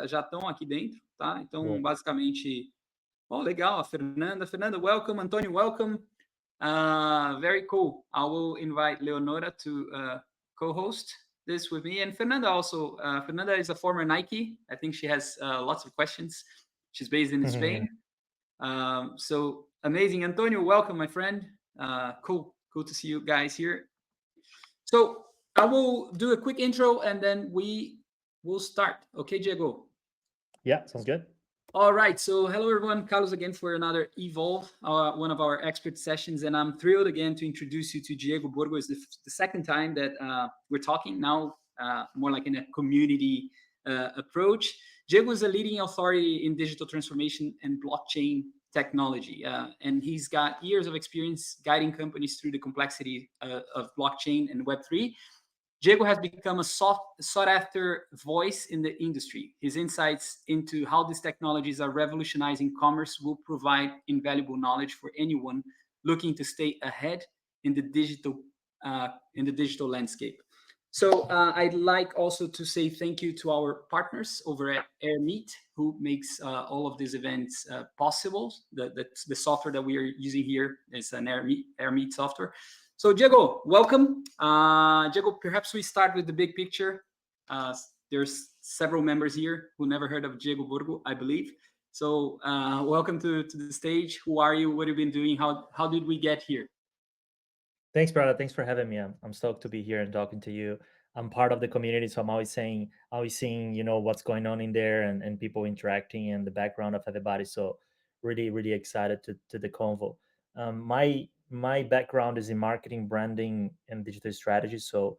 já estão aqui dentro, tá? Então, Boa. basicamente, legal, a Fernanda. Fernanda, welcome. Antonio, welcome. Very cool. I will invite Leonora to co-host this with me. And Fernanda also, Fernanda is a former Nike. I think she has lots of questions. She's based in Spain. So amazing. Antonio, welcome, my friend. Cool to see you guys here. So I will do a quick intro and then we will start. Okay, Diego? Yeah, sounds good. All right. So hello, everyone. Carlos again for another Evolve, one of our expert sessions. And I'm thrilled again to introduce you to Diego Borgo. It's the second time that we're talking now, more like in a community approach. Diego is a leading authority in digital transformation and blockchain technology. And he's got years of experience guiding companies through the complexity of blockchain and Web3. Diego has become a sought-after voice in the industry. His insights into how these technologies are revolutionizing commerce will provide invaluable knowledge for anyone looking to stay ahead in the digital landscape. So I'd like also to say thank you to our partners over at AirMeet, who makes all of these events possible. The software that we are using here is an AirMeet software. So Diego, welcome. Diego, perhaps we start with the big picture. There's several members here who never heard of Diego Borgo, I believe. So welcome to the stage. Who are you? What have you been doing? How did we get here? Thanks, brother. Thanks for having me. I'm stoked to be here and talking to you. I'm part of the community, so I'm always seeing, what's going on in there and people interacting and the background of everybody. So really, really excited to the convo. My background is in marketing, branding, and digital strategy. So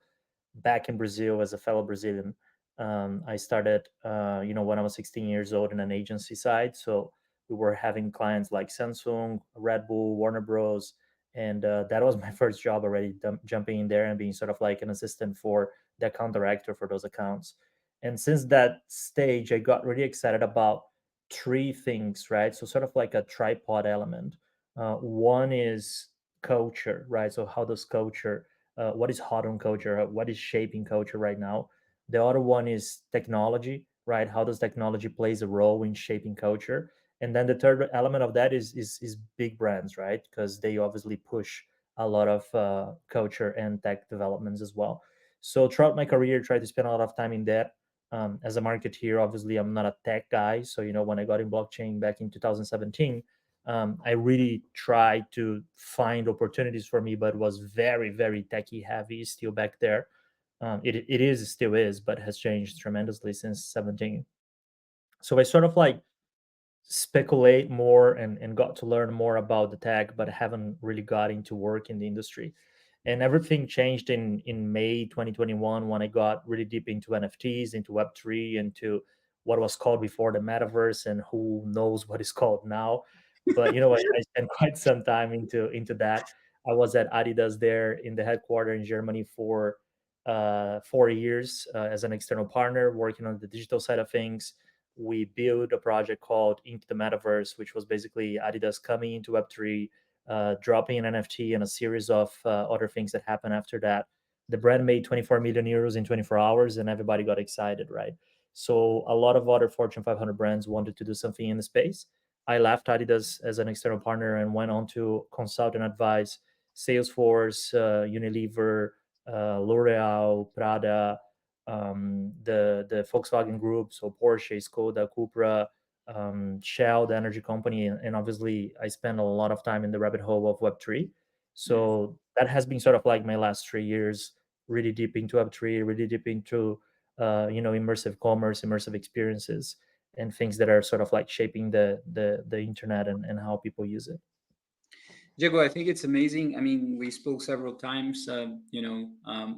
back in Brazil, as a fellow Brazilian, I started, when I was 16 years old in an agency side. So we were having clients like Samsung, Red Bull, Warner Bros. And that was my first job already, jumping in there and being sort of like an assistant for the account director for those accounts. And since that stage, I got really excited about three things, right? So sort of like a tripod element. One is culture, right? So how does culture, what is hot on culture? What is shaping culture right now? The other one is technology, right? How does technology plays a role in shaping culture? And then the third element of that is big brands, right? Because they obviously push a lot of culture and tech developments as well. So throughout my career, I tried to spend a lot of time in that. As a marketeer, obviously, I'm not a tech guy. So, when I got in blockchain back in 2017, I really tried to find opportunities for me, but was very, very techie heavy still back there. It still is, but has changed tremendously since 17. So I sort of like speculate more and got to learn more about the tech, but haven't really got into work in the industry. And everything changed in May 2021 when I got really deep into NFTs, into Web3, into what was called before the metaverse, and who knows what is called now. But I spent quite some time into that. I was at Adidas there in the headquarters in Germany for 4 years as an external partner, working on the digital side of things. We built a project called Into the Metaverse, which was basically Adidas coming into Web3, dropping an NFT and a series of other things that happened after that. The brand made 24 million euros in 24 hours, and everybody got excited, right? So a lot of other Fortune 500 brands wanted to do something in the space. I left Adidas as an external partner and went on to consult and advise Salesforce, Unilever, L'Oreal, Prada, the Volkswagen Group, so Porsche, Skoda, Cupra, Shell, the energy company, and obviously I spent a lot of time in the rabbit hole of Web3. So that has been sort of like my last 3 years, really deep into Web3, really deep into immersive commerce, immersive experiences, and things that are sort of like shaping the internet and how people use it. Diego, I think it's amazing. I mean, we spoke several times.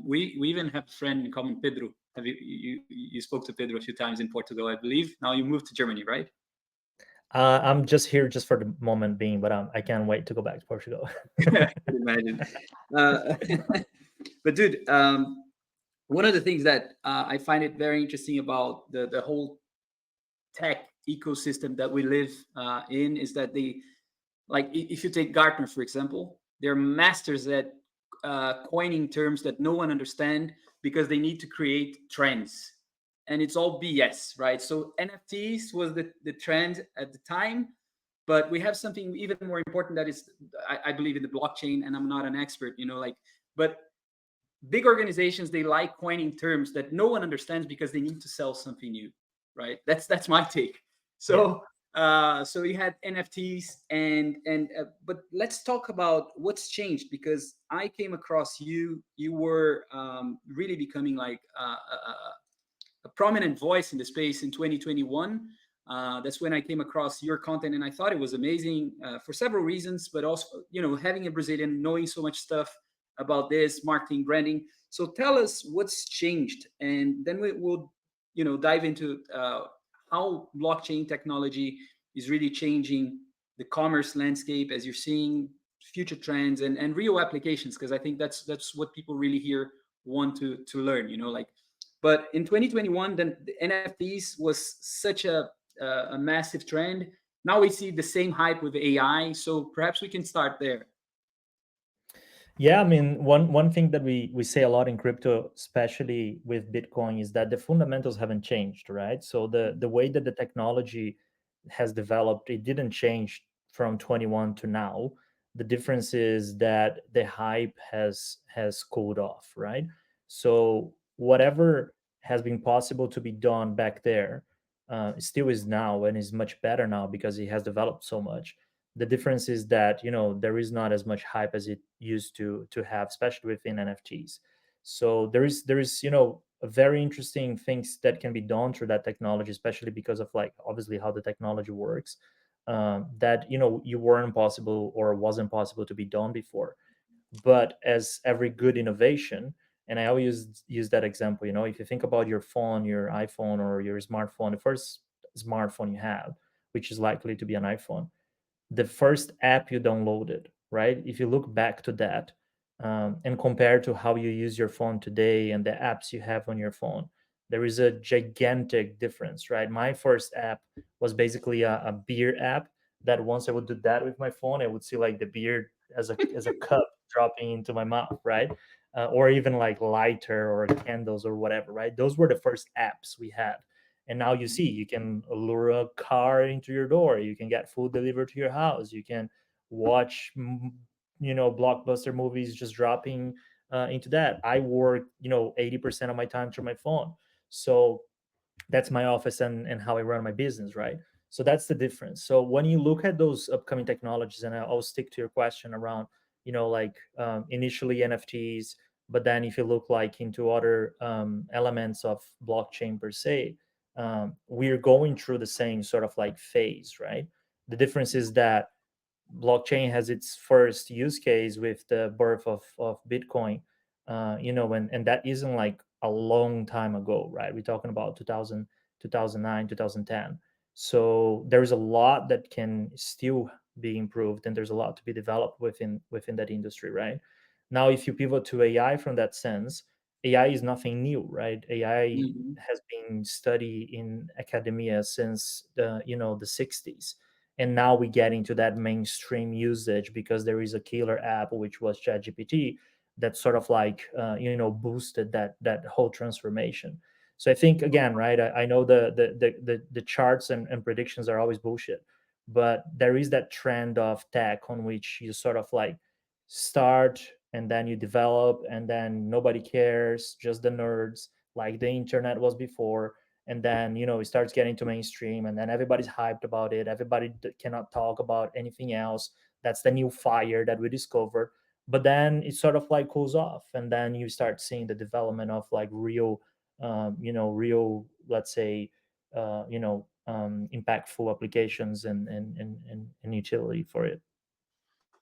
We even have a friend in common, Pedro. Have you spoke to Pedro a few times in Portugal, I believe. Now you moved to Germany, right? I'm just here just for the moment being, but I can't wait to go back to Portugal. I can imagine. Uh, but dude, one of the things that I find it very interesting about the whole tech ecosystem that we live in is that if you take Gartner, for example, they're masters at coining terms that no one understands because they need to create trends. and it's all BS, right? So NFTs was the trend at the time, but we have something even more important that is, I believe, in the blockchain, and I'm not an expert, like, but big organizations, they like coining terms that no one understands because they need to sell something new, right? That's my take. Yeah. So we had NFTs, and but let's talk about what's changed, because I came across you were really becoming like a prominent voice in the space in 2021. That's when I came across your content, and I thought it was amazing for several reasons, but also, having a Brazilian knowing so much stuff about this marketing, branding. So tell us what's changed, and then will dive into how blockchain technology is really changing the commerce landscape as you're seeing future trends and real applications, because I think that's what people really here want to learn. Like, but in 2021, then the NFTs was such a massive trend. Now we see the same hype with AI. So perhaps we can start there. Yeah, I mean, one thing that we say a lot in crypto, especially with Bitcoin, is that the fundamentals haven't changed, right? So the way that the technology has developed, it didn't change from 21 to now. The difference is that the hype has cooled off, right? So whatever has been possible to be done back there, still is now, and is much better now because it has developed so much. The difference is that there is not as much hype as it used to have, especially within NFTs. So there is a very interesting things that can be done through that technology, especially because of, like, obviously how the technology works, that you weren't possible or wasn't possible to be done before. But as every good innovation, and I always use that example, if you think about your phone, your iPhone or your smartphone, the first smartphone you have, which is likely to be an iPhone, the first app you downloaded, right? If you look back to that, and compare to how you use your phone today and the apps you have on your phone, there is a gigantic difference, right? My first app was basically a beer app that once I would do that with my phone, I would see like the beer as a cup dropping into my mouth, right? Or even like lighter or candles or whatever, right? Those were the first apps we had. And now you see, you can lure a car into your door, you can get food delivered to your house, you can watch blockbuster movies just dropping into that. I work 80% of my time through my phone. So that's my office and how I run my business, right? So that's the difference. So when you look at those upcoming technologies, and I'll stick to your question around, like, initially NFTs, but then if you look like into other elements of blockchain per se, we're going through the same sort of like phase, right? The difference is that blockchain has its first use case with the birth of Bitcoin, and that isn't like a long time ago, right? We're talking about 2000, 2009, 2010. So there's a lot that can still be improved, and there's a lot to be developed within that industry, right? Now, if you pivot to AI from that sense, AI is nothing new, right? AI Mhm. has been studied in academia since the 60s, and now we get into that mainstream usage because there is a killer app, which was ChatGPT, that sort of like boosted that whole transformation. So I think, again, right, I know the charts and predictions are always bullshit, but there is that trend of tech on which you sort of like start, and then you develop, and then nobody cares, just the nerds, like the internet was before. And then it starts getting to mainstream, and then everybody's hyped about it. Everybody cannot talk about anything else. That's the new fire that we discovered. But then it sort of like cools off, and then you start seeing the development of like real, real, let's say, impactful applications and utility for it.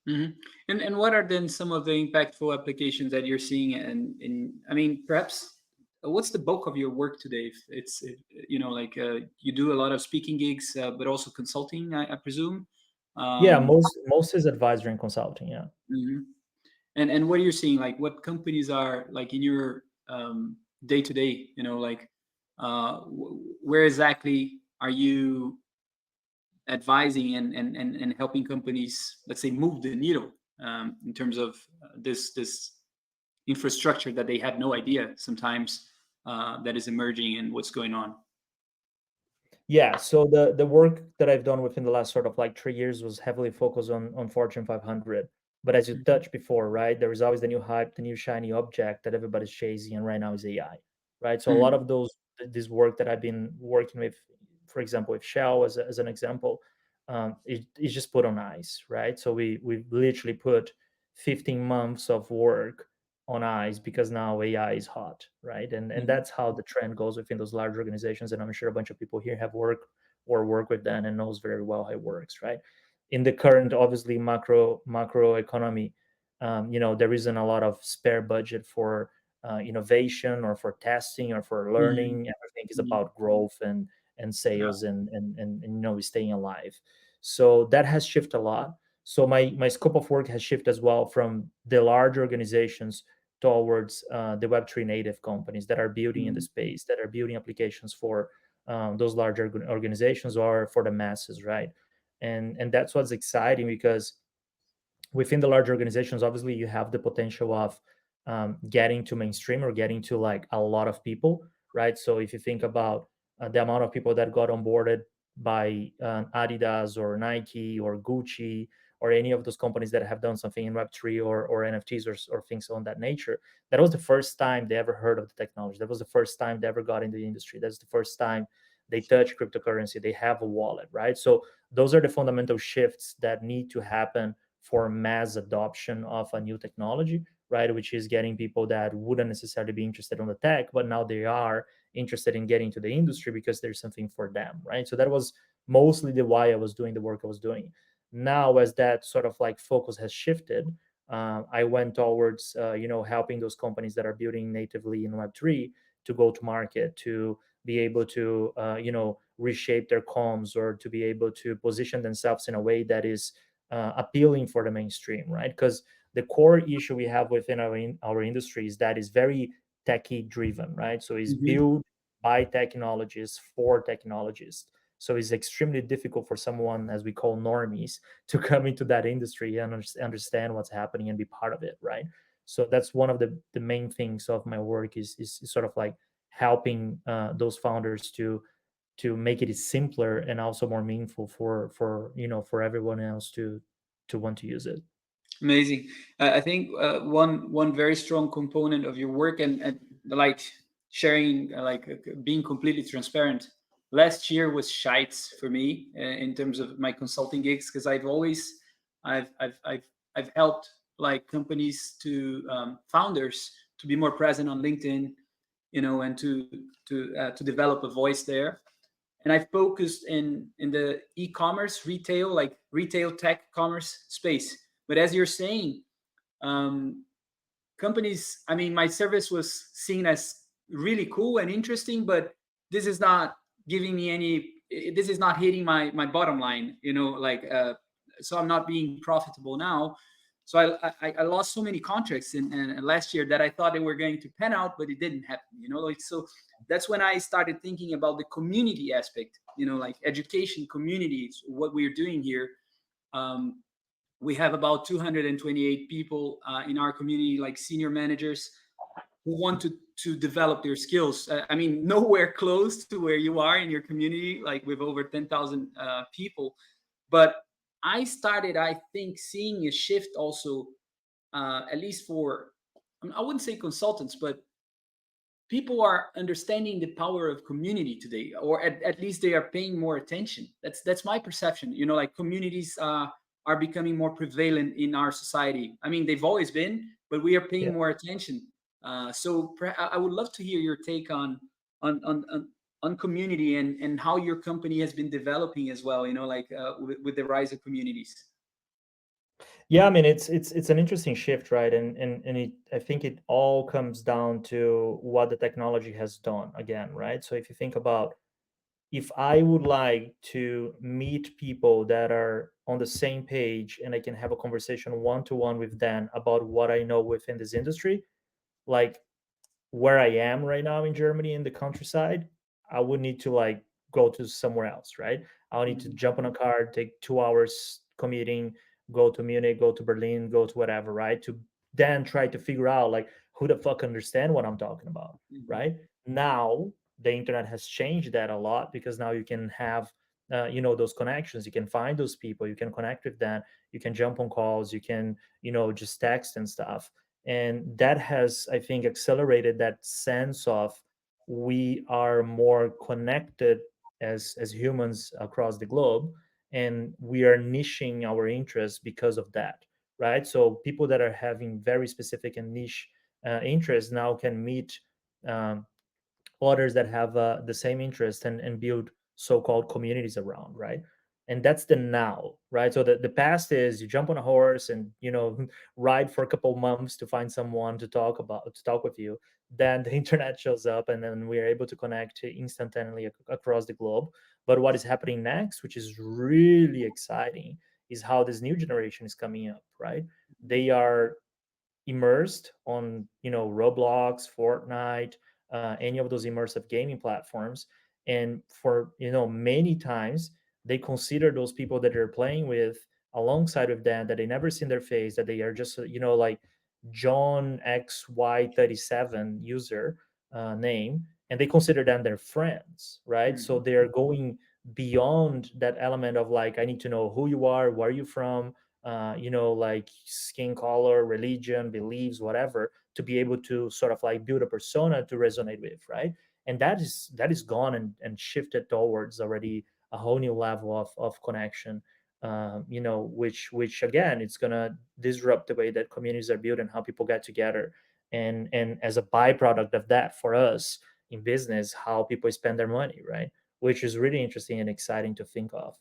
Mhm. And what are then some of the impactful applications that you're seeing? And I mean, perhaps what's the bulk of your work today? If it's like you do a lot of speaking gigs, but also consulting, I presume. Yeah, Um, most is advisory and consulting. Yeah. mhm. And what are you seeing? Like, what companies are like in your day to day? Like, where exactly are you advising and helping companies, let's say, move the needle in terms of this infrastructure that they had no idea sometimes that is emerging and what's going on? Yeah, so the work that I've done within the last sort of like 3 years was heavily focused on Fortune 500. But as you Mhm. touched before, right, there is always the new hype, the new shiny object that everybody's chasing, and right now is AI, right? So a lot Mhm. of this work that I've been working with, for example, with Shell as an example, is just put on ice, right? So we literally put 15 months of work on ice because now AI is hot, right? And Mhm. that's how the trend goes within those large organizations. And I'm sure a bunch of people here have worked or work with them and knows very well how it works, right? In the current, obviously, macro economy, there isn't a lot of spare budget for innovation or for testing or for Mhm. learning. Everything is Mhm. about growth and Yeah. sales and staying alive. So that has shifted a lot. So my scope of work has shifted as well from the large organizations towards the Web3 native companies that are building in the Mhm. space, that are building applications for those larger organizations or for the masses, right? And that's what's exciting because within the large organizations, obviously you have the potential of getting to mainstream or getting to like a lot of people, right? So if you think about the amount of people that got onboarded by Adidas or Nike or Gucci or any of those companies that have done something in Web3 or NFTs or things on that nature, that was the first time they ever heard of the technology. That was the first time they ever got into the industry. That's the first time they touch cryptocurrency. They have a wallet, right? So those are the fundamental shifts that need to happen for mass adoption of a new technology, right? Which is getting people that wouldn't necessarily be interested on the tech, but now they are interested in getting to the industry because there's something for them, right? So that was mostly the why I was doing the work I was doing. Now, as that sort of like focus has shifted, I went towards helping those companies that are building natively in Web3 to go to market, to be able to reshape their comms or to be able to position themselves in a way that is appealing for the mainstream, right? Because the core issue we have within our industry is that it's very techie driven, right? So it's Mhm. built by technologists for technologists. So it's extremely difficult for someone, as we call normies, to come into that industry and understand what's happening and be part of it, right? So that's one of the main things of my work is sort of like helping those founders to make it simpler and also more meaningful for everyone else to want to use it. Amazing. I think one very strong component of your work and like sharing, being completely transparent. Last year was shites for me in terms of my consulting gigs because I've helped like companies to founders to be more present on LinkedIn, and to develop a voice there. And I focused in the e-commerce retail, like retail tech commerce space. But as you're saying, um, companies, I mean, my service was seen as really cool and interesting, but this is not giving me any, this is not hitting my bottom line, so I'm not being profitable now. So I lost so many contracts in last year that I thought they were going to pan out, but it didn't happen, like, so that's when I started thinking about the community aspect, like education communities, what we're doing here. um, we have about 228 people in our community, like senior managers who want to develop their skills. I mean, nowhere close to where you are in your community, like with over 10,000 people. But I started, I think, seeing a shift also, at least for, I wouldn't say consultants, but people are understanding the power of community today, or at least they are paying more attention. That's my perception, like communities are becoming more prevalent in our society. I mean, they've always been, but we are paying Yeah. more attention. I would love to hear your take on on on, on community and how your company has been developing as well, with the rise of communities. Yeah, I mean it's an interesting shift, right? And I think it all comes down to what the technology has done again, right? So if you think about, if I would like to meet people that are on the same page and I can have a conversation one to one with them about what I know within this industry, like where I am right now in Germany in the countryside, I would need to like go to somewhere else, right? I'll need to Mhm. jump on a car, take 2 hours commuting, go to Munich, go to Berlin, go to whatever, right? To then try to figure out like who the fuck understand what I'm talking about, Mhm. right? Now the internet has changed that a lot, because now you can have those connections, you can find those people, you can connect with them, you can jump on calls, you can just text and stuff. And that has, I think, accelerated that sense of we are more connected as humans across the globe, and we are niching our interests because of that, right? So people that are having very specific and niche interests now can meet um, others that have the same interest, and build so-called communities around, right? And that's the now, right? So the past is you jump on a horse and ride for a couple months to find someone to talk with you. Then the internet shows up, and then we are able to connect instantaneously across the globe. But what is happening next, which is really exciting, is how this new generation is coming up, right? They are immersed on Roblox, Fortnite, any of those immersive gaming platforms. And for many times they consider those people that they're playing with alongside of them, that they never seen their face, that they are just like John XY37 user name, and they consider them their friends, right? So Mhm. they're going beyond that element of like, I need to know who you are, where are you from, like skin color, religion, beliefs, whatever, to be able to sort of like build a persona to resonate with, right? And that is gone, and shifted towards already a whole new level of connection. Which again, it's gonna disrupt the way that communities are built and how people get together. And as a byproduct of that, for us in business, how people spend their money, right? Which is really interesting and exciting to think of.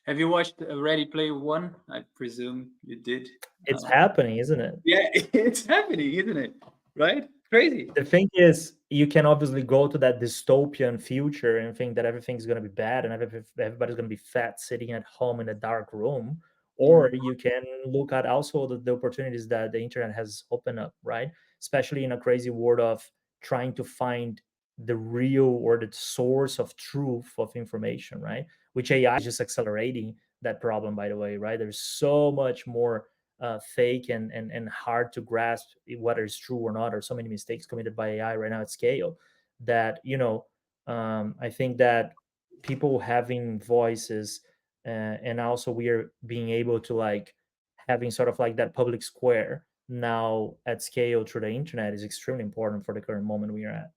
Have you watched Ready Player One? I presume you did. It's happening, isn't it? Yeah, it's happening, isn't it? Right? Crazy. The thing is, you can obviously go to that dystopian future and think that everything's going to be bad, and everybody's going to be fat sitting at home in a dark room. Or Mhm. you can look at also the opportunities that the internet has opened up, right? Especially in a crazy world of trying to find the real or the source of truth of information, right? Which AI is just accelerating that problem, by the way, right? There's so much more fake and hard to grasp whether it's true or not, or so many mistakes committed by AI right now at scale, that I think that people having voices, and also we are being able to like having sort of like that public square now at scale through the internet is extremely important for the current moment we are at.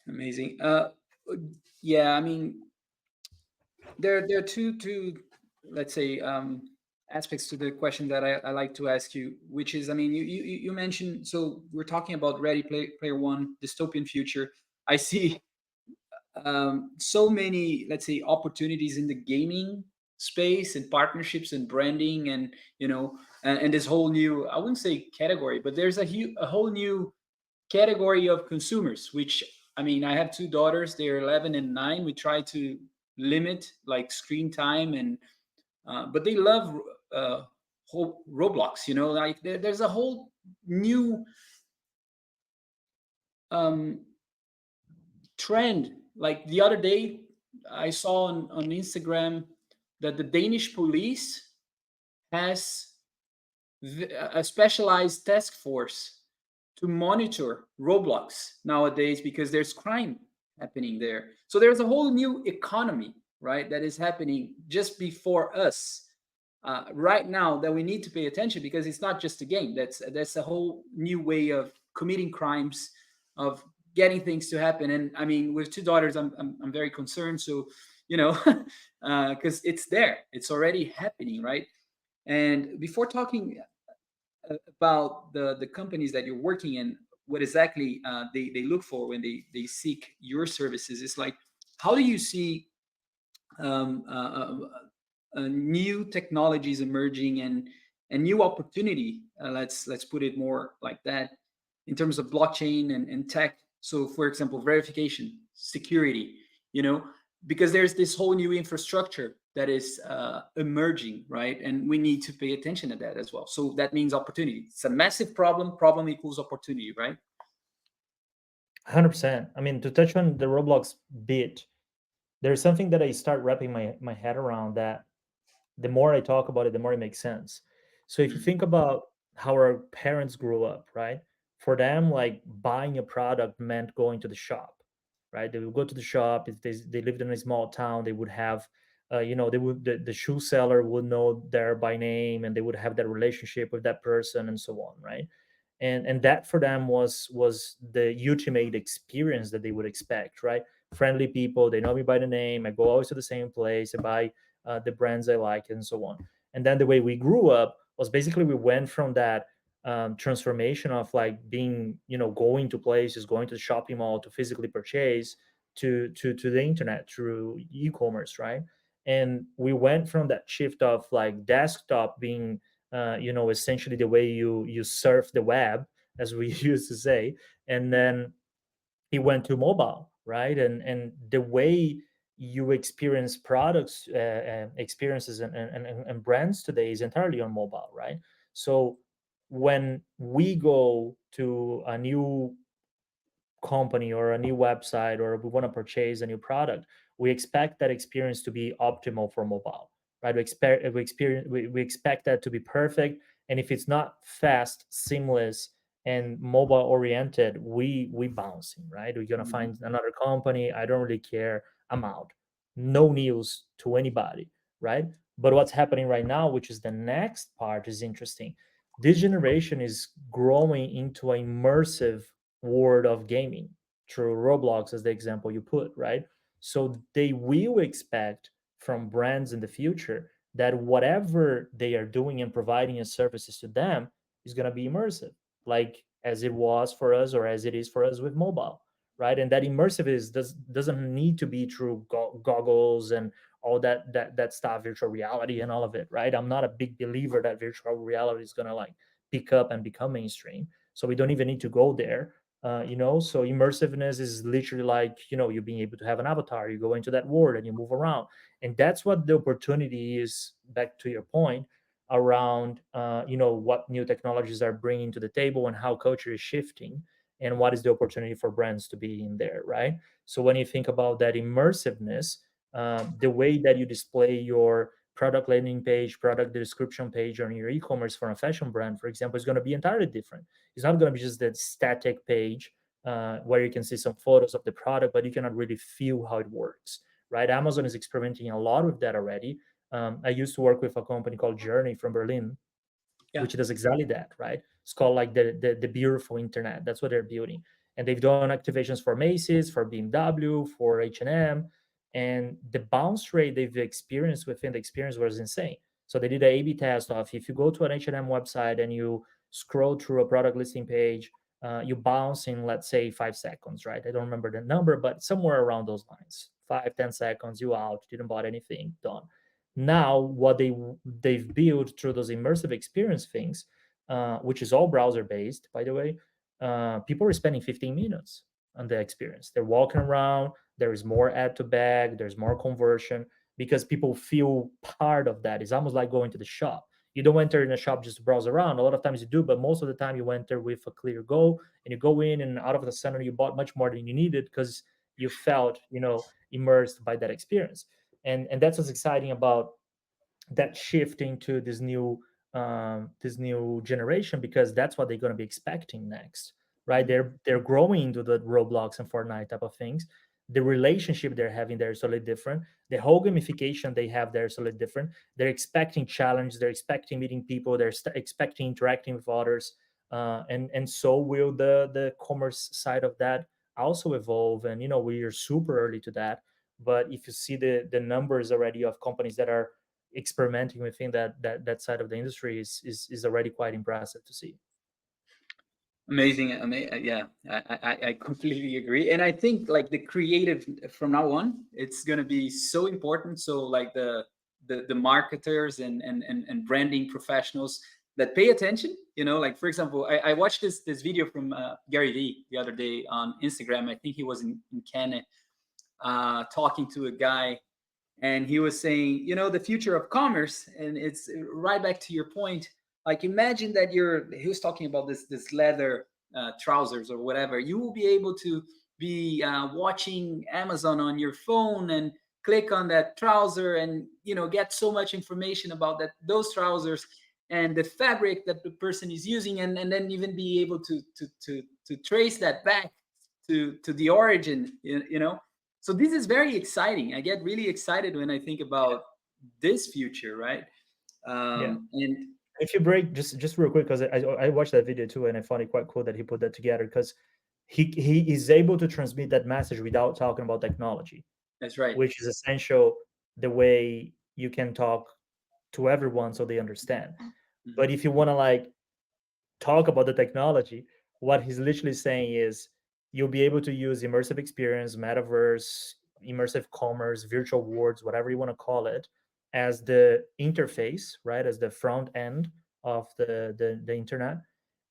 Amazing. Yeah, I mean, there are two let's say aspects to the question that I like to ask you, which is, I mean, you mentioned, so we're talking about Player One, dystopian future. I see so many, let's say, opportunities in the gaming space and partnerships and branding, and and this whole new, I wouldn't say category, but there's a whole new category of consumers, which, I mean, I have two daughters, they're 11 and 9. We try to limit like screen time, and but they love whole Roblox, like there's a whole new um, trend. Like the other day, I saw on Instagram that the Danish police has a specialized task force to monitor Roblox nowadays, because there's crime happening there. So there's a whole new economy, right, that is happening just before us right now, that we need to pay attention, because it's not just a game. That's a whole new way of committing crimes, of getting things to happen. And I mean, with two daughters, I'm very concerned. So, because it's there, it's already happening, right? And before talking about the companies that you're working in, what exactly they look for when they seek your services, it's like, how do you see um, uh, uh, new technologies emerging, and new opportunity, let's put it more like that, in terms of blockchain and tech. So for example, verification, security, you know because there's this whole new infrastructure that is emerging, right? And we need to pay attention to that as well. So that means opportunity. It's a massive problem equals opportunity, right? 100%. I mean, to touch on the Roblox bit, there's something that I start wrapping my head around, that the more I talk about it, the more it makes sense. So if you Mm, think about how our parents grew up, right? For them, like buying a product meant going to the shop, right? They would go to the shop. If they lived in a small town, they would have, they would the shoe seller would know there by name, and they would have that relationship with that person and so on, right? And that for them was the ultimate experience that they would expect, right? Friendly people, they know me by the name. I go always to the same place. I buy the brands I like and so on. And then the way we grew up was basically we went from that transformation of like being, going to places, going to the shopping mall to physically purchase, to the internet through e-commerce, right? And we went from that shift of like desktop being, essentially the way you surf the web, as we used to say, and then he went to mobile, right? And the way you experience products, experiences, and brands today is entirely on mobile, right? So when we go to a new company or a new website, or we want to purchase a new product, we expect that experience to be optimal for mobile, right? We expect that to be perfect. And if it's not fast, seamless, and mobile oriented, we bouncing, right? We're gonna Mhm. find another company. I don't really care. I'm out. No news to anybody, right? But what's happening right now, which is the next part, is interesting. This generation is growing into an immersive world of gaming through Roblox, as the example you put, right? So they will expect from brands in the future that whatever they are doing and providing as services to them is going to be immersive, like as it was for us or as it is for us with mobile, right? And that immersive doesn't need to be through goggles and all that stuff, virtual reality and all of it, right? I'm not a big believer that virtual reality is going to like pick up and become mainstream, so we don't even need to go there. So immersiveness is literally like, you being able to have an avatar, you go into that world and you move around. And that's what the opportunity is, back to your point, around what new technologies are bringing to the table and how culture is shifting, and what is the opportunity for brands to be in there, right? So when you think about that immersiveness, the way that you display your product landing page, product description page on your e-commerce for a fashion brand, for example, is going to be entirely different. It's not going to be just that static page where you can see some photos of the product, but you cannot really feel how it works, right? Amazon is experimenting a lot with that already. I used to work with a company called Journey from Berlin, Yeah. which does exactly that, right? It's called like the beautiful internet. That's what they're building, and they've done activations for Macy's, for BMW, for H&M, and the bounce rate they've experienced within the experience was insane. So they did an A/B test of, if you go to an H&M website and you scroll through a product listing page, you bounce in, let's say, 5 seconds, right? I don't remember the number, but somewhere around those lines. 5, 10 seconds, you out, didn't buy anything, done. Now what they've built through those immersive experience things, which is all browser based, by the way, people are spending 15 minutes on the experience. They're walking around, there is more add to bag, there's more conversion, because people feel part of that. It's almost like going to the shop. You don't enter in a shop just to browse around. A lot of times you do, but most of the time you enter with a clear goal, and you go in, and out of the center you bought much more than you needed because you felt, immersed by that experience. And that's what's exciting about that shift into this new generation, because that's what they're going to be expecting next, right? They're growing into the Roblox and Fortnite type of things. The relationship they're having there is totally different. The whole gamification they have there is totally different. They're expecting challenge, they're expecting meeting people, they're expecting interacting with others, and so will the commerce side of that also evolve. And we are super early to that, but if you see the numbers already of companies that are experimenting within that side of the industry, is already quite impressive to see. Amazing. Yeah, I completely agree. And I think like the creative from now on, it's going to be so important. So like the marketers and branding professionals that pay attention, like for example, I watched this video from Gary Vee the other day on Instagram. I think he was in Canada, talking to a guy, and he was saying, the future of commerce, and it's right back to your point. Like imagine that he was talking about this leather trousers or whatever. You will be able to be watching Amazon on your phone and click on that trouser and get so much information about those trousers. and the fabric that the person is using, and then even be able to trace that back to the origin, you know. So this is very exciting. I get really excited when I think about this future, right? Yeah. And If you break just real quick, because I watched that video too, and I found it quite cool that he put that together, because he is able to transmit that message without talking about technology, that's right. which is essential, the way you can talk to everyone so they understand. Mhm. But if you want to like talk about the technology, what he's literally saying is you'll be able to use immersive experience, metaverse, immersive commerce, virtual worlds, whatever you want to call it, as the interface, right? As the front end of the internet.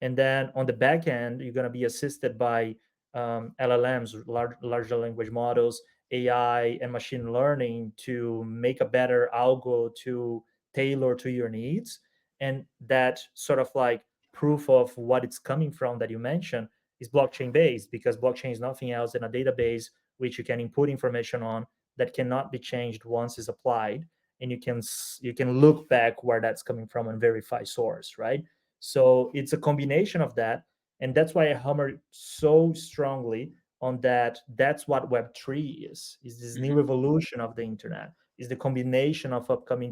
And then on the back end, you're going to be assisted by LLMs, large language models, AI, and machine learning to make a better algo to tailor to your needs. And that sort of like proof of what it's coming from that you mentioned is blockchain based, because blockchain is nothing else than a database which you can input information on that cannot be changed once it's applied, and you can look back where that's coming from and verify source, right? So it's a combination of that, and that's why I hammer so strongly on that. That's what web3 is this new Mhm. evolution of the internet, is the combination of upcoming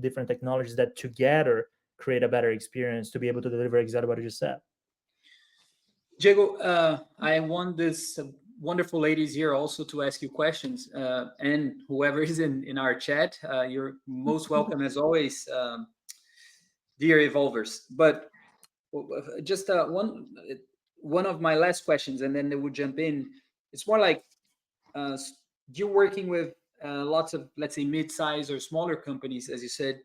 different technologies that together create a better experience to be able to deliver exactly what you just said. Diego, I want this wonderful ladies here also to ask you questions, and whoever is in our chat, you're most welcome as always, dear evolvers. But just one of my last questions, and then they would jump in. It's more like uh, you're working with lots of, let's say, mid-size or smaller companies, as you said,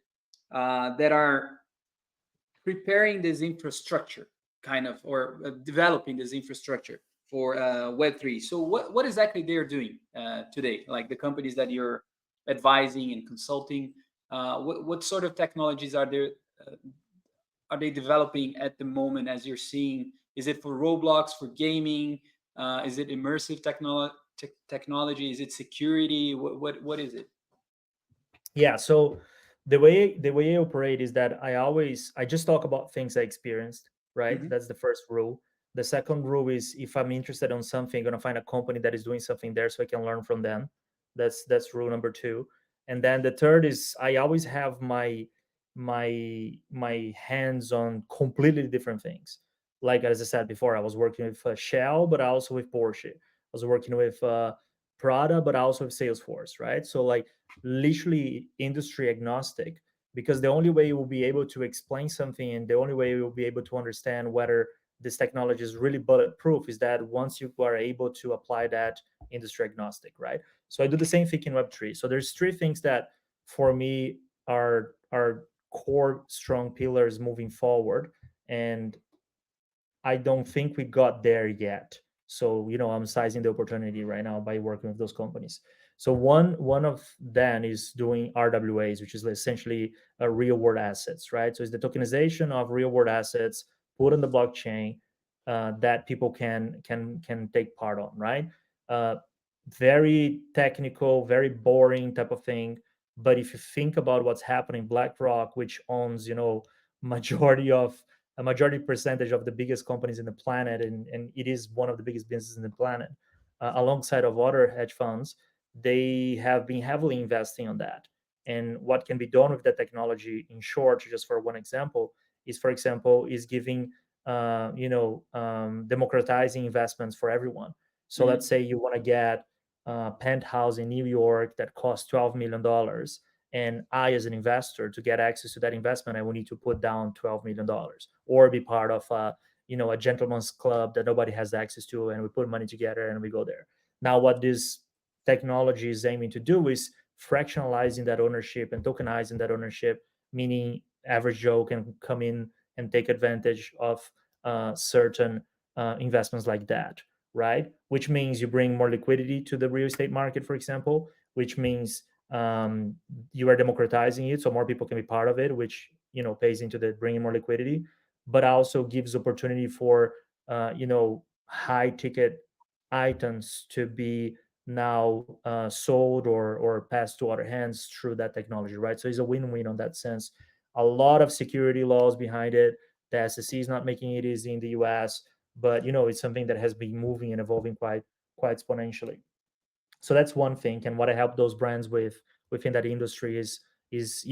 that are preparing this infrastructure, kind of, or developing this infrastructure for Web3. So what exactly they're doing today? Like the companies that you're advising and consulting, what sort of technologies uh, are they developing at the moment as you're seeing? Is it for Roblox, for gaming? Is it immersive technology? Is it security? What is it? Yeah. So the way I operate is that I just talk about things I experienced. Right. Hmm. That's the first rule. The second rule is, if I'm interested on something, I'm gonna find a company that is doing something there so I can learn from them. That's rule number two. And then the third is, I always have my hands on completely different things. Like as I said before, I was working with Shell, but also with Porsche. I was working with Prada, but also with Salesforce. Right. So like literally industry agnostic, because the only way you will be able to explain something, and the only way you will be able to understand whether this technology is really bulletproof, is that once you are able to apply that industry agnostic, right? So I do the same thing in Web3. So there's three things that for me are core strong pillars moving forward, and I don't think we got there yet. So, I'm sizing the opportunity right now by working with those companies. So one of them is doing RWAs, which is essentially real world assets, right? So it's the tokenization of real world assets put on the blockchain, that people can take part on, right? Uh, Very technical, very boring type of thing. But if you think about what's happening, BlackRock, which owns, majority of a majority percentage of the biggest companies in the planet, and it is one of the biggest businesses in the planet, alongside of other hedge funds, they have been heavily investing on that. And what can be done with that technology, in short, just for one example, is, for example, is giving, democratizing investments for everyone. So let's Hmm. say you want to get a penthouse in New York that costs $12 million, and I, as an investor, to get access to that investment, I will need to put down $12 million, or be part of a gentleman's club that nobody has access to, and we put money together and we go there. Now what this technology is aiming to do is fractionalizing that ownership and tokenizing that ownership, meaning average Joe can come in and take advantage of certain investments like that, right? Which means you bring more liquidity to the real estate market, for example, which means you are democratizing it, so more people can be part of it, which pays into the bringing more liquidity, but also gives opportunity for high ticket items to be now sold or passed to other hands through that technology, right? So it's a win-win on that sense. a lot of security laws behind it. The SEC is not making it easy in the US, but it's something that has been moving and evolving quite exponentially. So that's one thing. And what I help those brands with within that industry is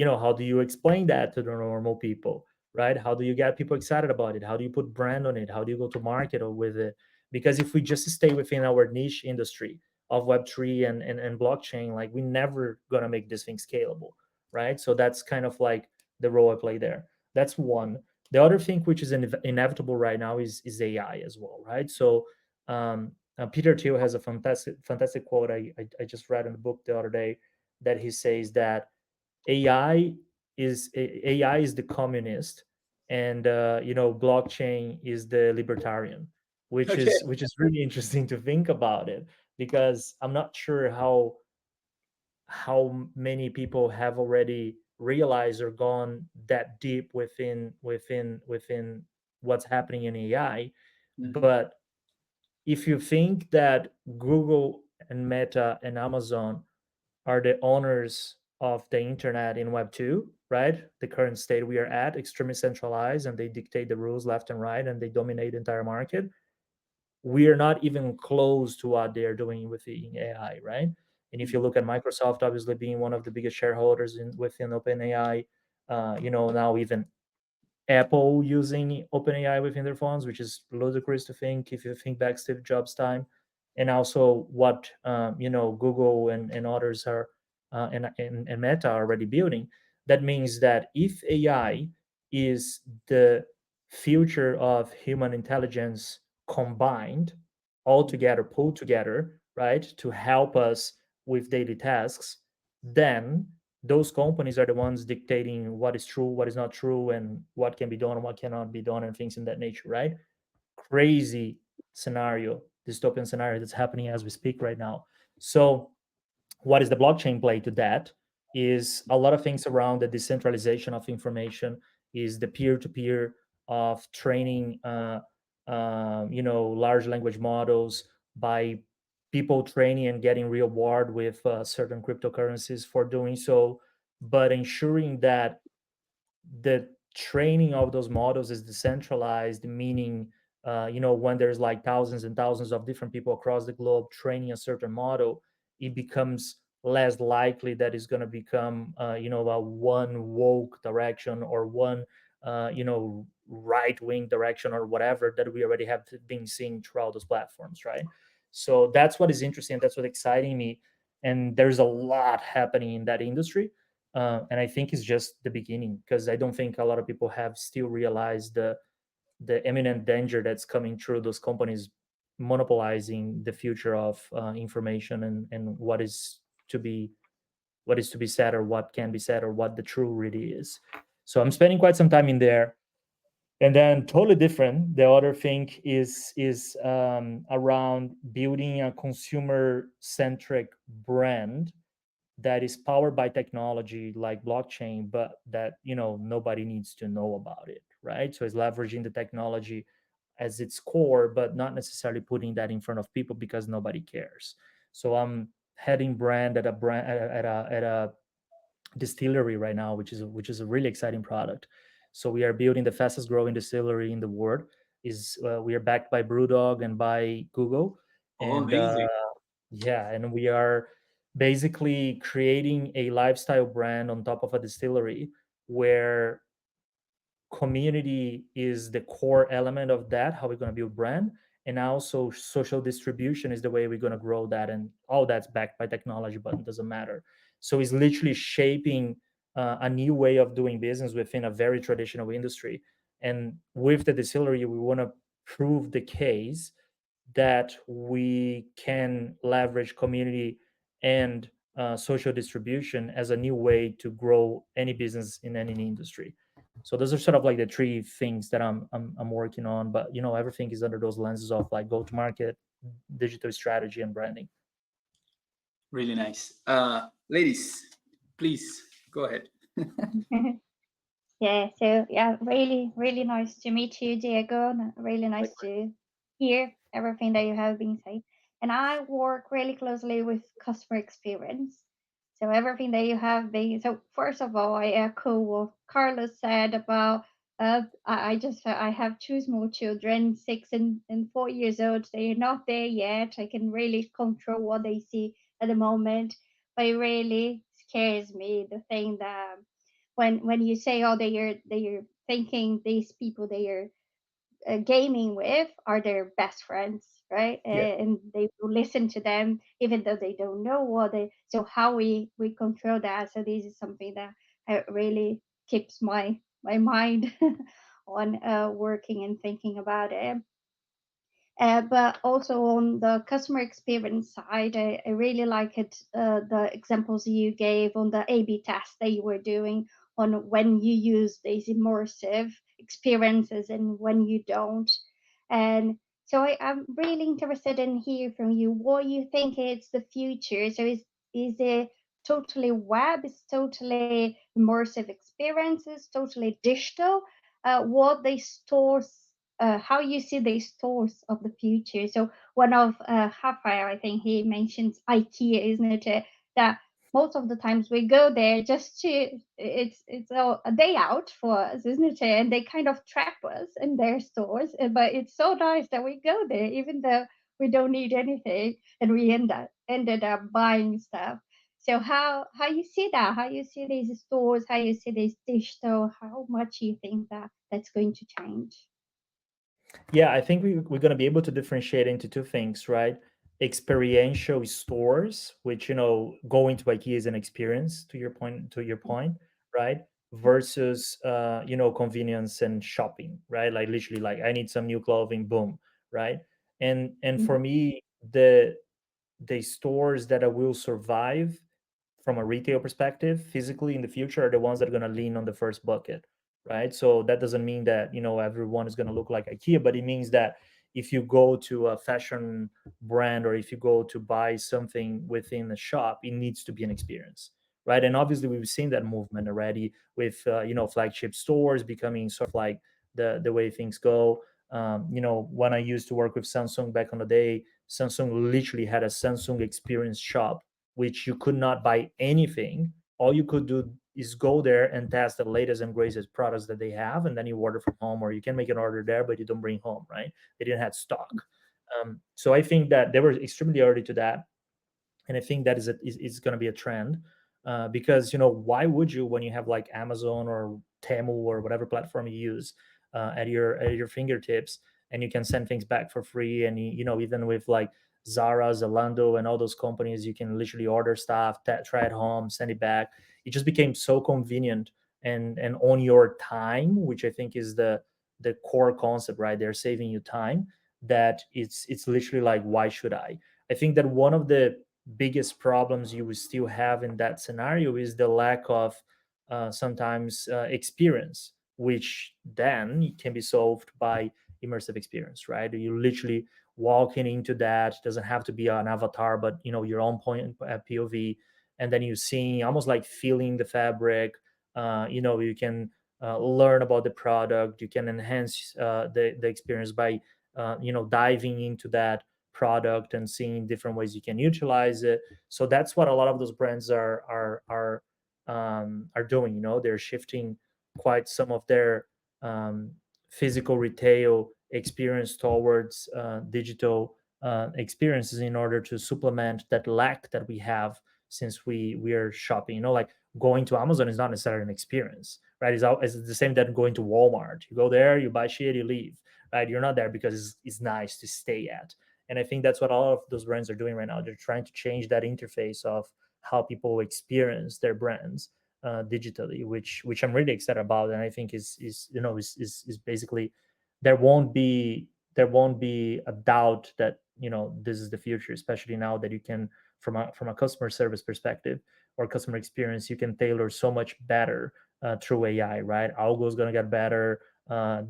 how do you explain that to the normal people, right? How do you get people excited about it? How do you put brand on it? How do you go to market with it? Because if we just stay within our niche industry of Web3 and blockchain, like we're never gonna make this thing scalable, right? So that's kind of like the role I play there. That's one. The other thing which is inevitable right now is AI as well, right? So Peter Thiel has a fantastic quote I just read in the book the other day, that he says that AI AI is the communist, and blockchain is the libertarian, which Okay. is really interesting to think about it, because I'm not sure how many people have already realized or gone that deep within what's happening in AI. Mhm. But if you think that Google and Meta and Amazon are the owners of the internet in Web 2, right? The current state we are at, extremely centralized, and they dictate the rules left and right, and they dominate the entire market. We are not even close to what they're doing within AI, right? And if you Mhm. look at Microsoft, obviously being one of the biggest shareholders within OpenAI, now even Apple using OpenAI within their phones, which is ludicrous to think if you think back Steve Jobs' time, and also what Google and others are and Meta are already building. That means that if AI is the future of human intelligence combined, all together, pulled together, right, to help us with daily tasks, then those companies are the ones dictating what is true, what is not true, and what can be done and what cannot be done, and things in that nature, right? Crazy scenario, dystopian scenario that's happening as we speak right now. So what is the blockchain play to that is a lot of things around the decentralization of information, is the peer-to-peer of training large language models by people training and getting reward with certain cryptocurrencies for doing so, but ensuring that the training of those models is decentralized, meaning when there's like thousands and thousands of different people across the globe training a certain model, it becomes less likely that it's going to become a one woke direction or one right wing direction or whatever that we already have been seeing throughout those platforms, right? So that's what is interesting, that's what exciting me, and there's a lot happening in that industry. And I think it's just the beginning, because I don't think a lot of people have still realized the imminent danger that's coming through those companies monopolizing the future of information, and what is to be said, or what can be said, or what the true really is. So I'm spending quite some time in there. And then totally different, the other thing is around building a consumer centric brand that is powered by technology like blockchain, but that nobody needs to know about it, right? So it's leveraging the technology as its core, but not necessarily putting that in front of people because nobody cares. So I'm heading brand at a distillery right now, which is a really exciting product. So we are building the fastest growing distillery in the world. Is We are backed by BrewDog and by Google, Oh, and amazing. yeah, and we are basically creating a lifestyle brand on top of a distillery, where community is the core element of that, how we're going to build brand, and also social distribution is the way we're going to grow that, and all that's backed by technology, but it doesn't matter. So it's literally shaping a new way of doing business within a very traditional industry. And with the distillery, we want to prove the case that we can leverage community and social distribution as a new way to grow any business in any industry. So those are sort of like the three things that I'm working on. But everything is under those lenses of like go to market, digital strategy, and branding. Really nice. Ladies, please go ahead. Yeah, so yeah, really, really nice to meet you, Diego. And really nice Likewise. to hear everything that you have been saying. And I work really closely with customer experience. So everything that you have been. So first of all, I echo what Carlos said about. I have two small children, 6 and 4 years old. They are not there yet. I can really control what they see at the moment, but it really scares me the thing that when you say, oh, they are thinking these people they are gaming with are their best friends, right? Yeah. And they will listen to them even though they don't know what they. So how we control that? So this is something that really keeps my mind on working and thinking about it. But also on the customer experience side, I really like it, the examples you gave on the A/B test that you were doing on when you use these immersive experiences and when you don't. And so I'm really interested in hear from you what you think is the future. So is it totally web? Is totally immersive experiences? Totally digital? What they stores how you see the stores of the future. So one of Rafael, I think he mentions IKEA, isn't it? That most of the times we go there just to it's a day out for us, isn't it? And they kind of trap us in their stores. But it's so nice that we go there, even though we don't need anything, and we ended up buying stuff. So how you see that? How you see these stores? How you see these digital? How much you think that that's going to change? Yeah, I think we're going to be able to differentiate into two things, right? Experiential stores, which going to IKEA is an experience, to your point, right? Versus convenience and shopping, right? Like literally, like I need some new clothing, boom, right? And for Mhm. me, the stores that I will survive from a retail perspective physically in the future are the ones that are going to lean on the first bucket, right? So that doesn't mean that everyone is going to look like IKEA, but it means that if you go to a fashion brand or if you go to buy something within the shop, it needs to be an experience, right? And obviously we've seen that movement already with flagship stores becoming sort of like the way things go. When I used to work with Samsung back on the day, Samsung literally had a Samsung experience shop, which you could not buy anything. All you could do is go there and test the latest and greatest products that they have, and then you order from home, or you can make an order there, but you don't bring home, right? They didn't have stock. So I think that they were extremely early to that, and I think that is going to be a trend, because why would you, when you have like Amazon or Temu or whatever platform you use at your fingertips, and you can send things back for free, and even with like Zara, Zalando, and all those companies, you can literally order stuff, try it home, send it back. It just became so convenient and on your time, which I think is the core concept, right? They're saving you time. That it's literally like, why should I think that one of the biggest problems you will still have in that scenario is the lack of sometimes experience, which then can be solved by immersive experience, right? You literally walking into that, doesn't have to be an avatar, but your own point POV, and then you see almost like feeling the fabric. You can learn about the product. You can enhance the experience by diving into that product and seeing different ways you can utilize it. So that's what a lot of those brands are doing. They're shifting quite some of their um, physical retail experience towards digital experiences in order to supplement that lack that we have since we are shopping. Like going to Amazon is not necessarily an experience, right? It's the same that going to Walmart. You go there, you buy shit, you leave, right? You're not there because it's nice to stay at. And I think that's what all of those brands are doing right now. They're trying to change that interface of how people experience their brands digitally, which I'm really excited about. And I think is basically there won't be a doubt that this is the future, especially now that you can, from a customer service perspective or customer experience, you can tailor so much better through AI, right? Algo is going to get better.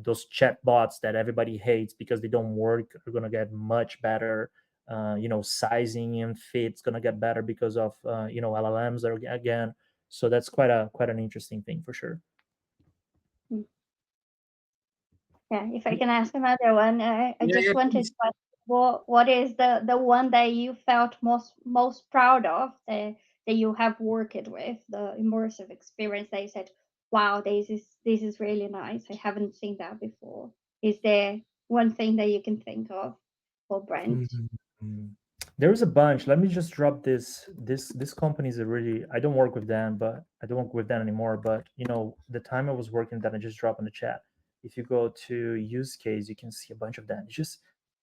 Those chat bots that everybody hates because they don't work are going to get much better. Sizing and fit's going to get better because of LLMs are, again. So that's quite an interesting thing for sure. Mm. Yeah, if I can ask another one, I Yeah, just yeah, wanted please. to ask what is the one that you felt most proud of, the that you have worked with, the immersive experience that you said, wow, this is really nice. I haven't seen that before. Is there one thing that you can think of for Brent? Mhm. There's a bunch. Let me just drop this company is a really, I don't work with them, but I don't work with them anymore. But the time I was working that I just dropped in the chat. If you go to use case, you can see a bunch of them. It's just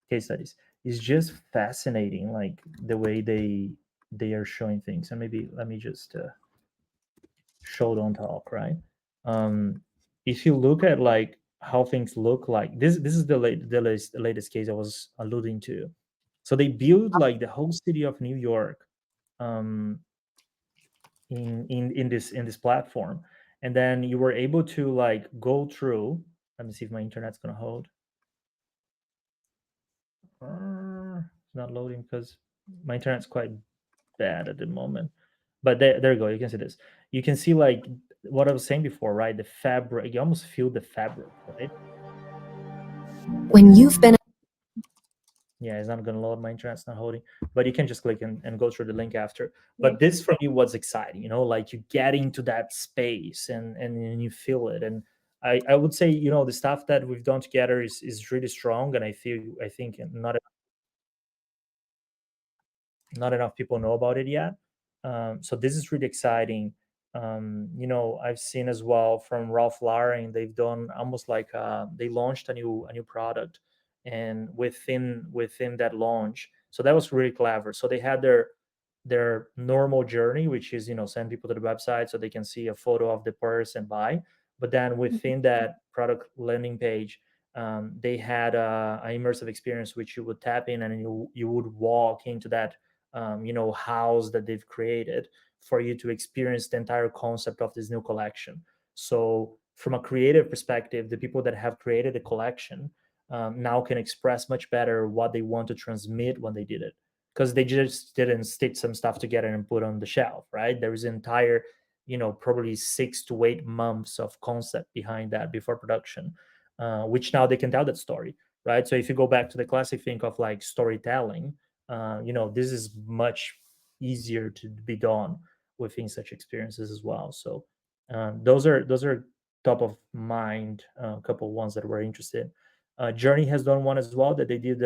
case studies. It's just fascinating, like the way they are showing things. And maybe let me just show don't talk, right? Um, if you look at like how things look like, this is the latest case I was alluding to. So they built like the whole city of New York um, in this platform, and then you were able to like go through. Let me see if my internet's gonna hold. It's not loading because my internet's quite bad at the moment. But there you go. You can see this. You can see like what I was saying before, right? The fabric. You almost feel the fabric, right? When you've been Yeah, it's not going to load. My internet's not holding, but you can just click and go through the link after. Yeah. But this for me was exciting, like you get into that space and you feel it. And I would say, the stuff that we've done together is really strong. And I think not enough people know about it yet. So this is really exciting. I've seen as well from Ralph Lauren, they've done almost like they launched a new product, and within that launch, so that was really clever. So they had their normal journey, which is send people to the website so they can see a photo of the purse and buy. But then within that product landing page, they had an immersive experience which you would tap in and you would walk into that house that they've created for you to experience the entire concept of this new collection. So from a creative perspective, the people that have created a collection now can express much better what they want to transmit when they did it, because they just didn't stitch some stuff together and put on the shelf, right? There is an entire probably 6 to 8 months of concept behind that before production, which now they can tell that story, right? So if you go back to the classic thing of like storytelling, this is much easier to be done within such experiences as well. So those are top of mind, a couple ones that we're interested. Journey has done one as well that they did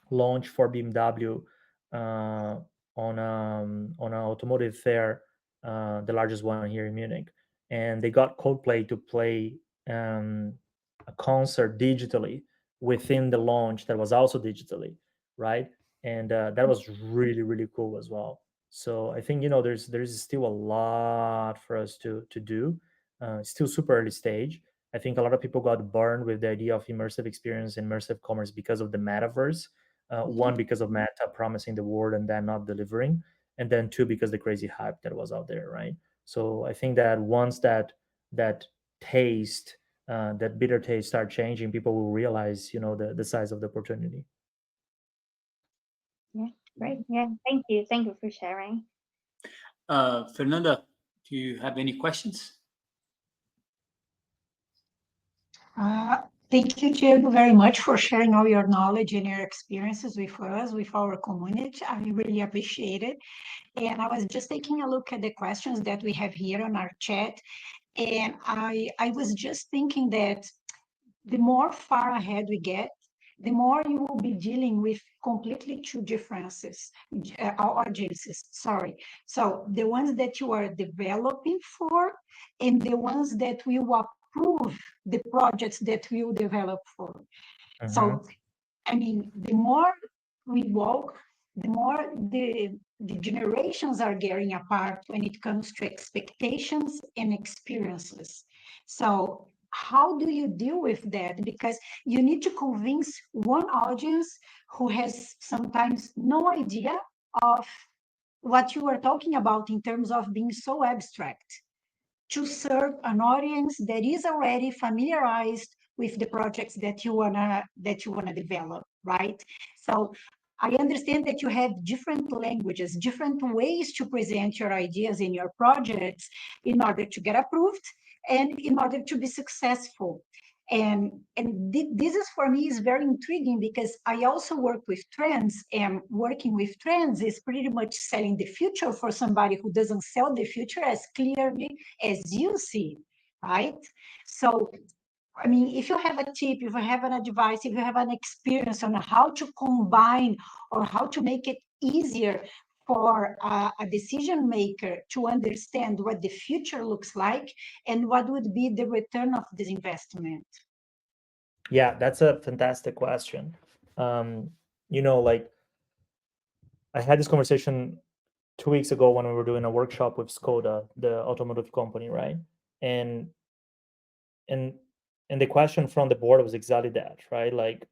launch for BMW uh, on an automotive fair, the largest one here in Munich, and they got Coldplay to play a concert digitally within the launch that was also digitally, right? And that was really really cool as well. So I think there's still a lot for us to do. Still super early stage. I think a lot of people got burned with the idea of immersive experience, immersive commerce because of the metaverse. One, because of Meta promising the world and then not delivering, and then two, because the crazy hype that was out there, right? So I think that once that taste, that bitter taste, start changing, people will realize, the size of the opportunity. Yeah, great. Yeah, thank you for sharing. Fernanda, do you have any questions? Thank you, Diego, very much for sharing all your knowledge and your experiences with us, with our community. I really appreciate it. And I was just taking a look at the questions that we have here on our chat. And I was just thinking that the more far ahead we get, the more you will be dealing with completely two differences, audiences, sorry. So the ones that you are developing for and the ones that will approve the projects that we will develop for. So, I mean, the more we walk, the more the generations are getting apart when it comes to expectations and experiences. So, how do you deal with that? Because you need to convince one audience who has sometimes no idea of what you are talking about in terms of being so abstract, to serve an audience that is already familiarized with the projects that you wanna develop, right? So I understand that you have different languages, different ways to present your ideas in your projects in order to get approved and in order to be successful. This is, for me, is very intriguing, because I also work with trends, and working with trends is pretty much selling the future for somebody who doesn't sell the future as clearly as you see, right? So, I mean, if you have a tip, if you have an advice, if you have an experience on how to combine or how to make it easier for a decision maker to understand what the future looks like and what would be the return of this investment. Yeah, that's a fantastic question. Like, I had this conversation 2 weeks ago when we were doing a workshop with Skoda, the automotive company, right? And and and the question from the board was exactly that, right? Like,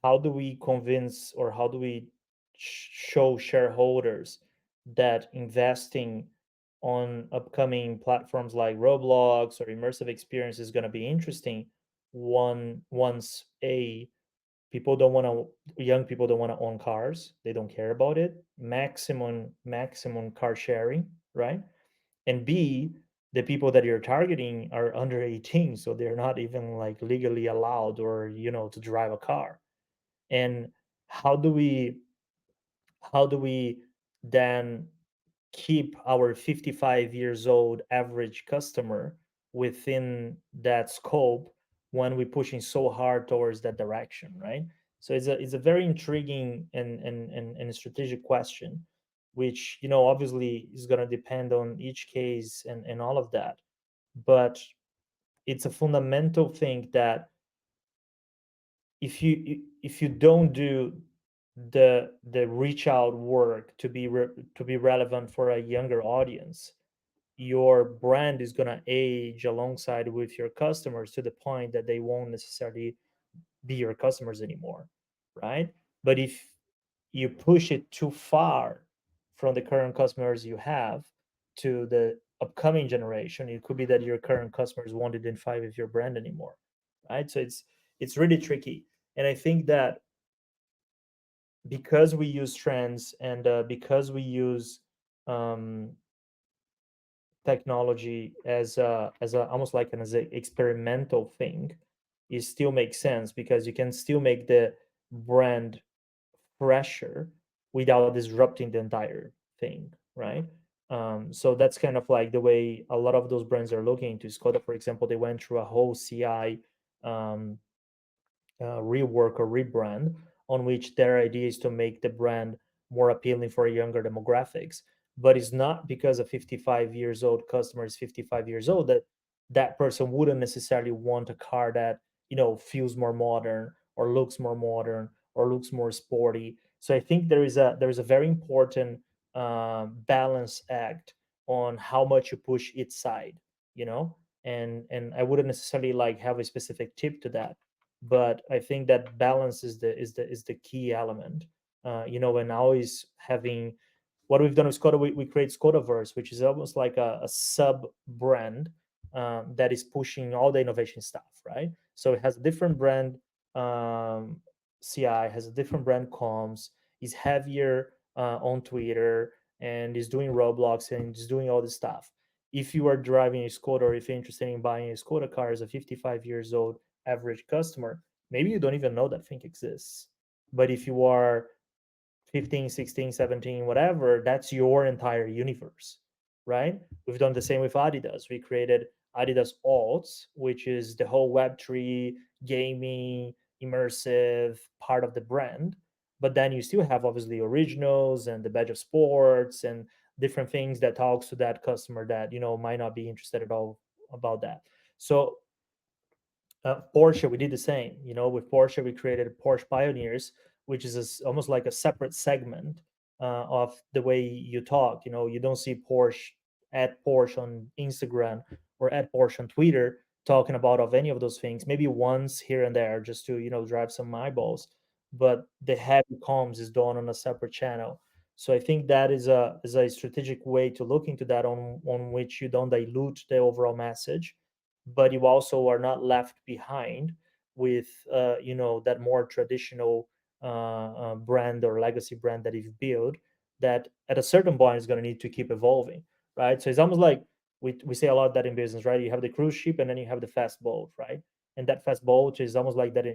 how do we convince, or how do we show shareholders that investing on upcoming platforms like Roblox or immersive experience is going to be interesting, once people don't want to young people don't want to own cars, they don't care about it, maximum car sharing, right? And b, the people that you're targeting are under 18, so they're not even like legally allowed, or to drive a car. And how do we how do we then keep our 55 years old average customer within that scope when we're pushing so hard towards that direction, right? So it's a very intriguing and strategic question, which obviously is going to depend on each case and all of that. But it's a fundamental thing that if you don't do the reach out work to be relevant for a younger audience, your brand is going to age alongside with your customers to the point that they won't necessarily be your customers anymore, right? But if you push it too far from the current customers you have to the upcoming generation, it could be that your current customers won't identify with your brand anymore, right? So it's really tricky. And I think that because we use trends, and because we use um, technology as a almost like as an experimental thing, it still makes sense, because you can still make the brand fresher without disrupting the entire thing, right? So that's kind of like the way a lot of those brands are looking into Skoda, for example. They went through a whole CI um, rework or rebrand, on which their idea is to make the brand more appealing for younger demographics. But it's not because a 55 years old customer is 55 years old that that person wouldn't necessarily want a car that feels more modern, or looks more modern, or looks more sporty. So I think there is a very important balance act on how much you push each side, you know and I wouldn't necessarily like have a specific tip to that, but I think that balance is the key element. And always having what we've done with Skoda, we create Skodaverse, which is almost like a sub brand that is pushing all the innovation stuff, right? So it has a different brand CI, has a different brand comms, is heavier on Twitter, and is doing Roblox, and is doing all this stuff. If you are driving a Skoda, or if you're interested in buying a Skoda car as a 55 years old average customer, maybe you don't even know that thing exists. But if you are 15, 16, 17, whatever, that's your entire universe, right? We've done the same with Adidas. We created Adidas Alts, which is the whole Web3 gaming, immersive part of the brand. But then you still have obviously originals and the badge of sports and different things that talks to that customer that might not be interested at all about that. So Porsche, we did the same. With Porsche, we created Porsche Pioneers, which is almost like a separate segment of the way you talk. You don't see Porsche at Porsche on Instagram or at Porsche on Twitter talking about of any of those things. Maybe once here and there, just to drive some eyeballs. But the heavy comms is done on a separate channel. So I think that is a strategic way to look into that, on which you don't dilute the overall message, but you also are not left behind with that more traditional brand or legacy brand that you've built, that at a certain point is going to need to keep evolving, right? So it's almost like we say a lot that in business, right? You have the cruise ship, and then you have the fast boat, right? And that fast boat is almost like that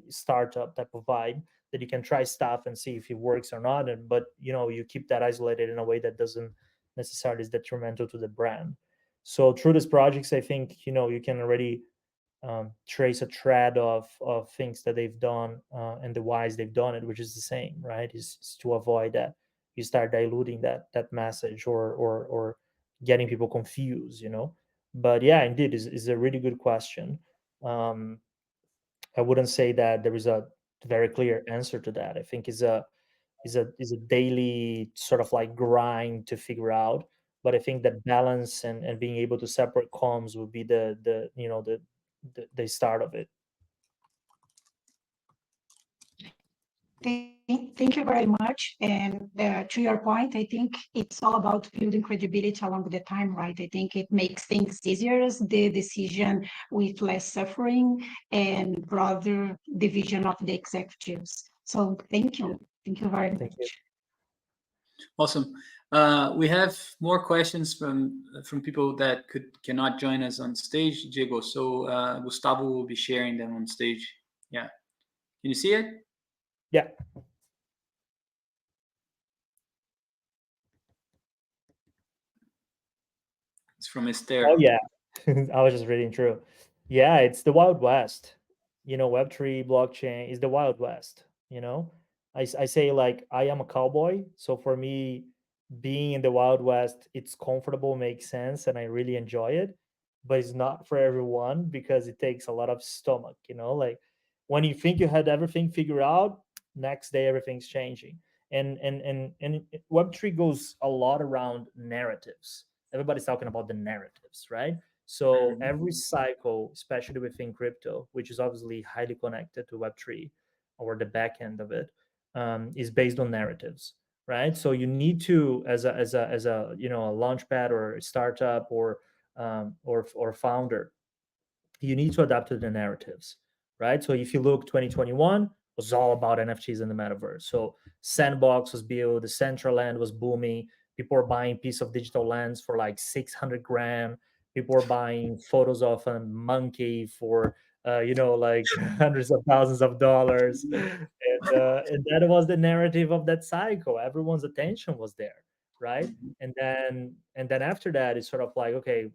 startup type of vibe that you can try stuff and see if it works or not. And but you keep that isolated in a way that doesn't necessarily is detrimental to the brand. So through these projects, I think you can already trace a thread of things that they've done and the whys they've done it, which is the same, right? Is to avoid that you start diluting that message or getting people confused. But yeah, indeed, is a really good question. um, I wouldn't say that there is a very clear answer to that. I think is a daily sort of like grind to figure out. But I think that balance and being able to separate comms would be the start of it. Thank you very much. And to your point, I think it's all about building credibility along the time, right? I think it makes things easier as the decision with less suffering and broader division of the executives. So thank you. Thank you very Thank you. much. Awesome. We have more questions from people that cannot join us on stage, Diego. So Gustavo will be sharing them on stage. Yeah. Can you see it? Yeah. It's from Esther. Oh yeah. I was just reading through. Yeah, it's the Wild West. Web3 blockchain is the Wild West. I say like I am a cowboy, so for me, being in the Wild West, it's comfortable, makes sense, and I really enjoy it. But it's not for everyone because it takes a lot of stomach. Like when you think you had everything figured out, next day everything's changing. And Web3 goes a lot around narratives. Everybody's talking about the narratives, right? So every cycle, especially within crypto, which is obviously highly connected to Web3 or the back end of it, is based on narratives, right? So you need to, as a a launchpad or a startup or founder, you need to adapt to the narratives, right? So if you look 2021 was all about NFTs in the metaverse. So Sandbox was built, the Central Land was booming. People were buying piece of digital lands for like 600 grand. People were buying photos of a monkey for like hundreds of thousands of dollars. And that was the narrative of that cycle. Everyone's attention was there, right? And then after that, it's sort of like, okay,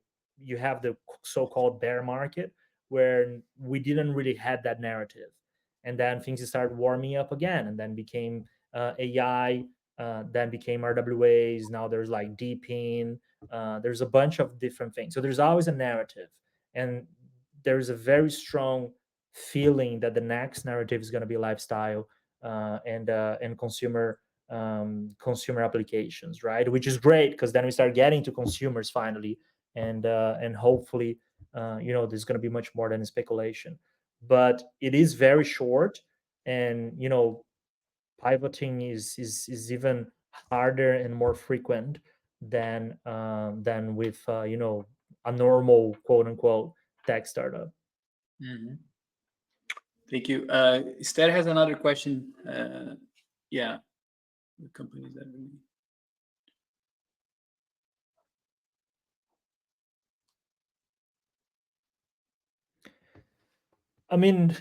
you have the so-called bear market where we didn't really have that narrative, and then things started warming up again, and then became AI, then became RWAs. Now there's like deepin. There's a bunch of different things. So there's always a narrative, and there's a very strong feeling that the next narrative is going to be lifestyle and consumer applications, right? Which is great because then we start getting to consumers finally, and hopefully, there's going to be much more than speculation. But it is very short, and pivoting is even harder and more frequent than with a normal quote unquote tech startup. Thank you. Esther has another question. Yeah, the companies that really. I mean,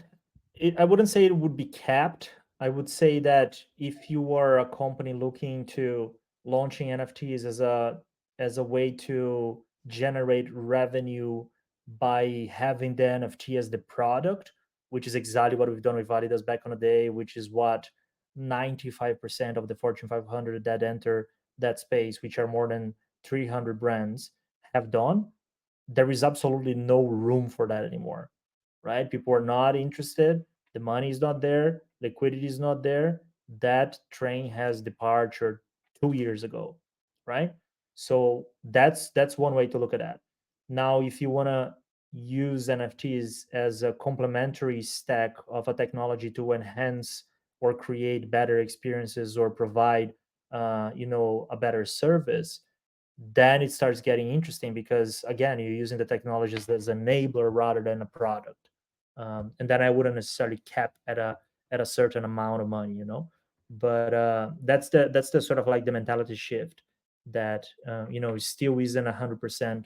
I wouldn't say it would be capped. I would say that if you are a company looking to launching NFTs as a way to generate revenue by having the NFT as the product, which is exactly what we've done with Adidas back on the day, which is what 95% of the Fortune 500 that enter that space, which are more than 300 brands, have done. There is absolutely no room for that anymore, right? People are not interested. The money is not there. Liquidity is not there. That train has departed 2 years ago, right? So that's one way to look at that. Now, if you want to use NFTs as a complementary stack of a technology to enhance or create better experiences or provide, a better service, then it starts getting interesting because again, you're using the technologies as an enabler rather than a product. And then I wouldn't necessarily cap at a certain amount of money. But that's the sort of like the mentality shift that still isn't 100%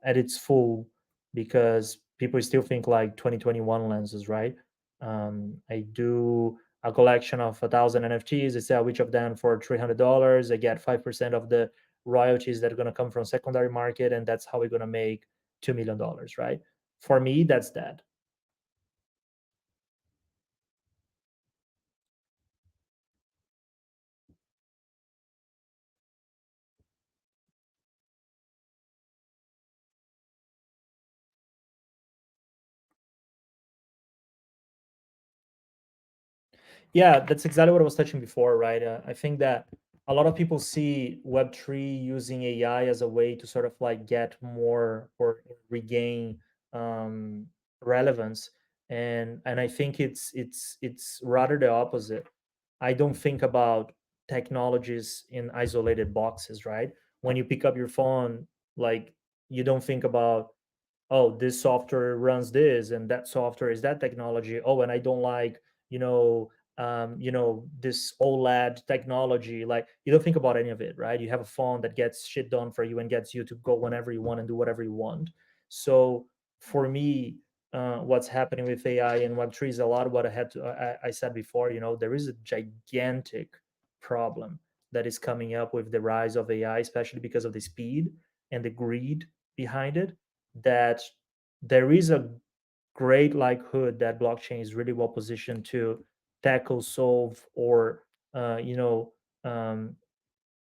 at its full, because people still think like 2021 lenses, right? I do a collection of 1,000 NFTs. I sell each of them for $300. I get 5% of the royalties that are going to come from secondary market, and that's how we're going to make $2 million, right? For me, that's that. Yeah, that's exactly what I was touching before, right? I think that a lot of people see Web3 using AI as a way to sort of like get more or regain relevance, and I think it's rather the opposite. I don't think about technologies in isolated boxes, right? When you pick up your phone, like you don't think about, oh, this software runs this and that software is that technology. Oh, and I don't like, this OLED technology. Like you don't think about any of it, right? You have a phone that gets shit done for you and gets you to go whenever you want and do whatever you want. So for me, what's happening with AI and Web3 is a lot of what I said before. There is a gigantic problem that is coming up with the rise of AI, especially because of the speed and the greed behind it, that there is a great likelihood that blockchain is really well positioned to tackle, solve, or uh, you know, um,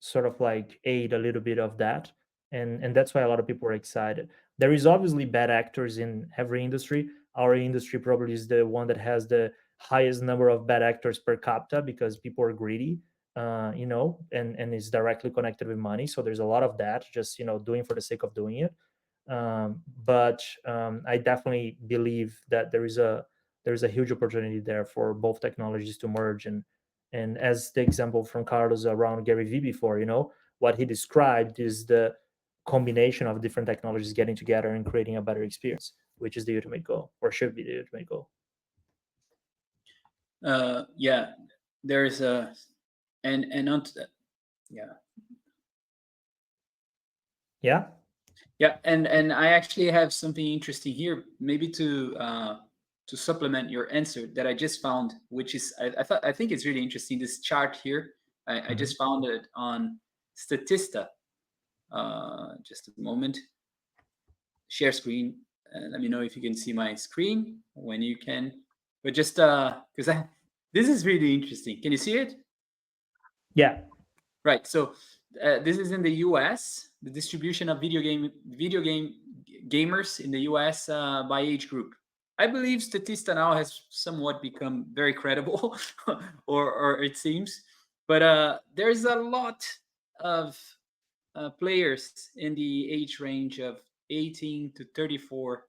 sort of like aid a little bit of that, and that's why a lot of people are excited. There is obviously bad actors in every industry. Our industry probably is the one that has the highest number of bad actors per capita because people are greedy, and is directly connected with money. So there's a lot of that, just doing for the sake of doing it. But I definitely believe that there's a huge opportunity there for both technologies to merge. And as the example from Carlos around Gary Vee before, what he described is the combination of different technologies getting together and creating a better experience, which is the ultimate goal, or should be the ultimate goal. Yeah, there is a and on yeah. Yeah. And I actually have something interesting here, maybe to supplement your answer that I just found, which is I think it's really interesting. This chart here, I just found it on Statista. Just a moment. Share screen. Let me know if you can see my screen when you can. But just because this is really interesting. Can you see it? Yeah. Right. So this is in the U.S. The distribution of video game gamers in the U.S. By age group. I believe Statista now has somewhat become very credible, or it seems. But there's a lot of players in the age range of 18 to 34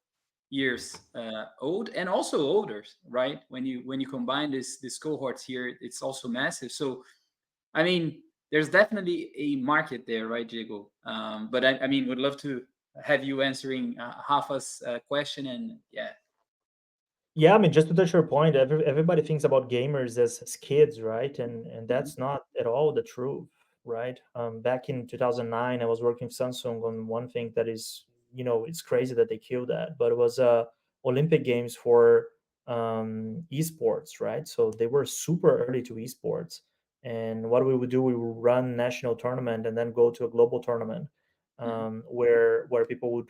years old, and also older. Right. When you combine this cohorts here, it's also massive. So I mean, there's definitely a market there, right, Diego? But I mean, would love to have you answering Rafa's question. And yeah. Yeah, I mean, just to touch your point, everybody thinks about gamers as kids, right? And that's not at all the truth, right? Back in 2009, I was working with Samsung on one thing that is, it's crazy that they killed that, but it was Olympic Games for esports, right? So they were super early to esports, and what we would do, we would run national tournament and then go to a global tournament, where people would,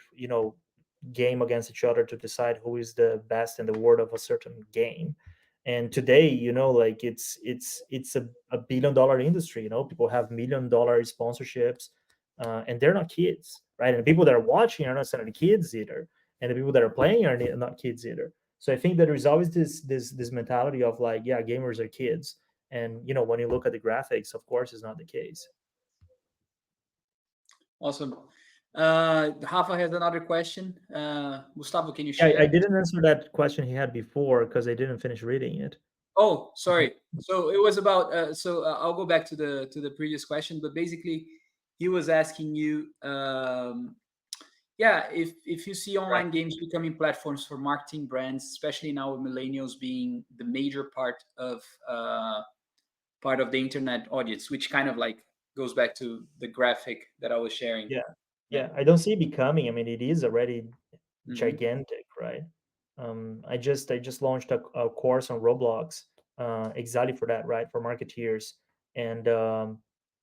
game against each other to decide who is the best in the world of a certain game. And today, like it's a $1 billion industry. People have $1 million sponsorships, and they're not kids, right? And the people that are watching are not necessarily kids either, and the people that are playing are not kids either. So I think that there's always this mentality of like, yeah, gamers are kids, and when you look at the graphics, of course, it's not the case. Awesome. Rafa has another question. Gustavo, can you Yeah, I share? didn't answer that question he had before because I didn't finish reading it. Oh, sorry. So it was about. I'll go back to the previous question, but basically, he was asking you. Yeah, if you see online games becoming platforms for marketing brands, especially now with millennials being the major part of the internet audience, which kind of like goes back to the graphic that I was sharing. Yeah, I don't see it becoming. I mean, it is already Mhm. gigantic, right? I just launched a course on Roblox, exactly for that, right? For marketeers. And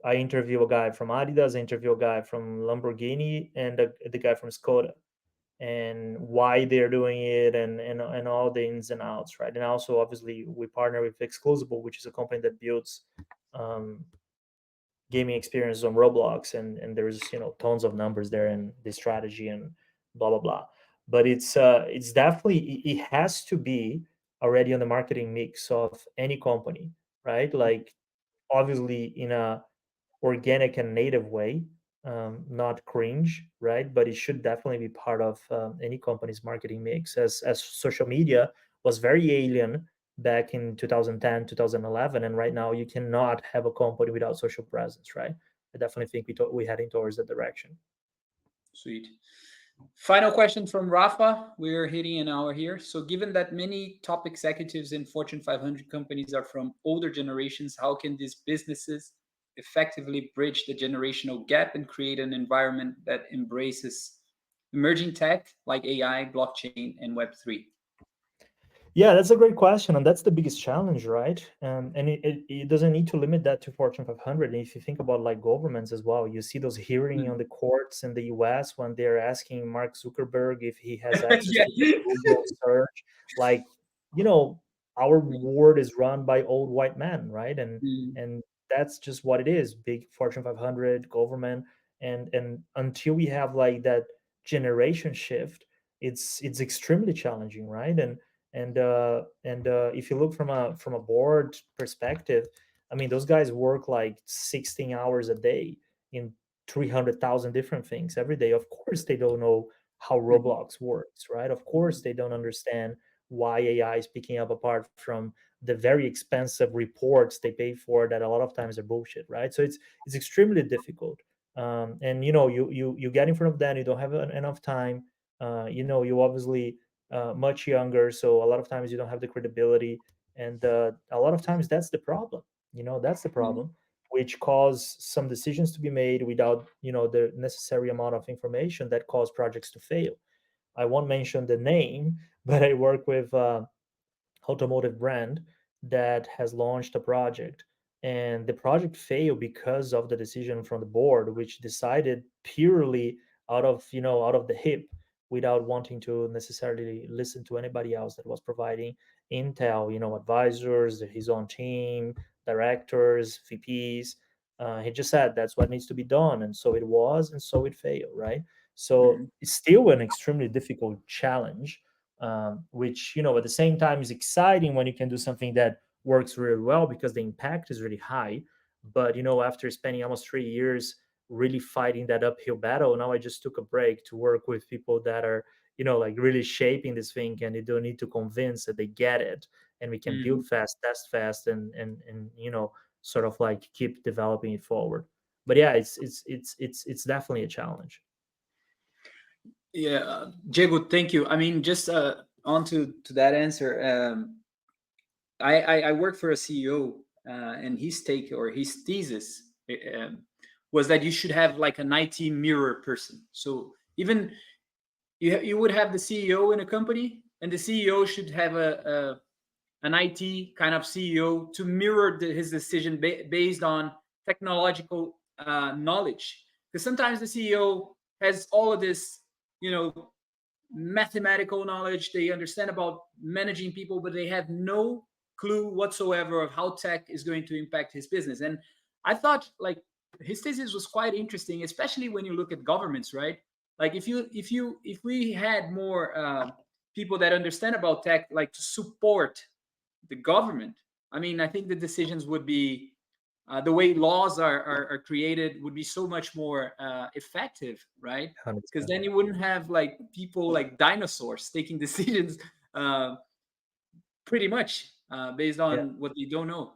I interview a guy from Adidas, I interview a guy from Lamborghini, and the guy from Skoda, and why they're doing it, and all the ins and outs, right? And also, obviously, we partner with Exclusable, which is a company that builds um, gaming experiences on Roblox, and there's tons of numbers there and the strategy and blah blah blah. But it's definitely, it has to be already on the marketing mix of any company, right? Like, obviously, in a organic and native way, not cringe, right? But it should definitely be part of any company's marketing mix, as social media was very alien back in 2010, 2011, and right now you cannot have a company without social presence, right? I definitely think we heading towards that direction. Sweet. Final question from Rafa. We're hitting an hour here. So, given that many top executives in Fortune 500 companies are from older generations, how can these businesses effectively bridge the generational gap and create an environment that embraces emerging tech like AI, blockchain, and Web3? Yeah, that's a great question, and that's the biggest challenge, right? And it doesn't need to limit that to Fortune 500. And if you think about like governments as well, you see those hearing on the courts in the U.S. when they're asking Mark Zuckerberg if he has access to Yeah. Google search. Like, you know, our world is run by old white men, right? And that's just what it is. Big Fortune 500 government, and until we have like that generation shift, it's extremely challenging, right? And if you look from a board perspective, I mean, those guys work like 16 hours a day in 300,000 different things every day. Of course, they don't know how Roblox works, right? Of course, they don't understand why AI is picking up apart from the very expensive reports they pay for that a lot of times are bullshit, right? So it's extremely difficult. And you get in front of them, you don't have enough time. You obviously much younger, so a lot of times you don't have the credibility, and a lot of times that's the problem. That's the problem, which cause some decisions to be made without the necessary amount of information that cause projects to fail. I won't mention the name, but I work with automotive brand that has launched a project, and the project failed because of the decision from the board, which decided purely out of the hip, without wanting to necessarily listen to anybody else that was providing intel, advisors, his own team, directors, VPs. He just said that's what needs to be done, and so it was, and so it failed, right? So it's still an extremely difficult challenge, which at the same time is exciting when you can do something that works really well because the impact is really high. But after spending almost 3 years really fighting that uphill battle, now I just took a break to work with people that are like really shaping this thing, and you don't need to convince that they get it, and we can build fast, test fast, and sort of like keep developing it forward. But yeah, it's definitely a challenge. Yeah, Diego, thank you. I mean, just on to that answer. I work for a CEO, and his take or his thesis was that you should have like an IT mirror person. So even you would have the CEO in a company, and the CEO should have an IT kind of CEO to mirror his decision based on technological knowledge. Because sometimes the CEO has all of this, you know, mathematical knowledge. They understand about managing people, but they have no clue whatsoever of how tech is going to impact his business. And I thought like his thesis was quite interesting, especially when you look at governments, right? Like if we had more people that understand about tech, like to support the government, I mean, I think the decisions would be the way laws are created would be so much more effective, right? Because 100%. then you wouldn't have like people like dinosaurs taking decisions uh, pretty much based Yeah. on what they don't know.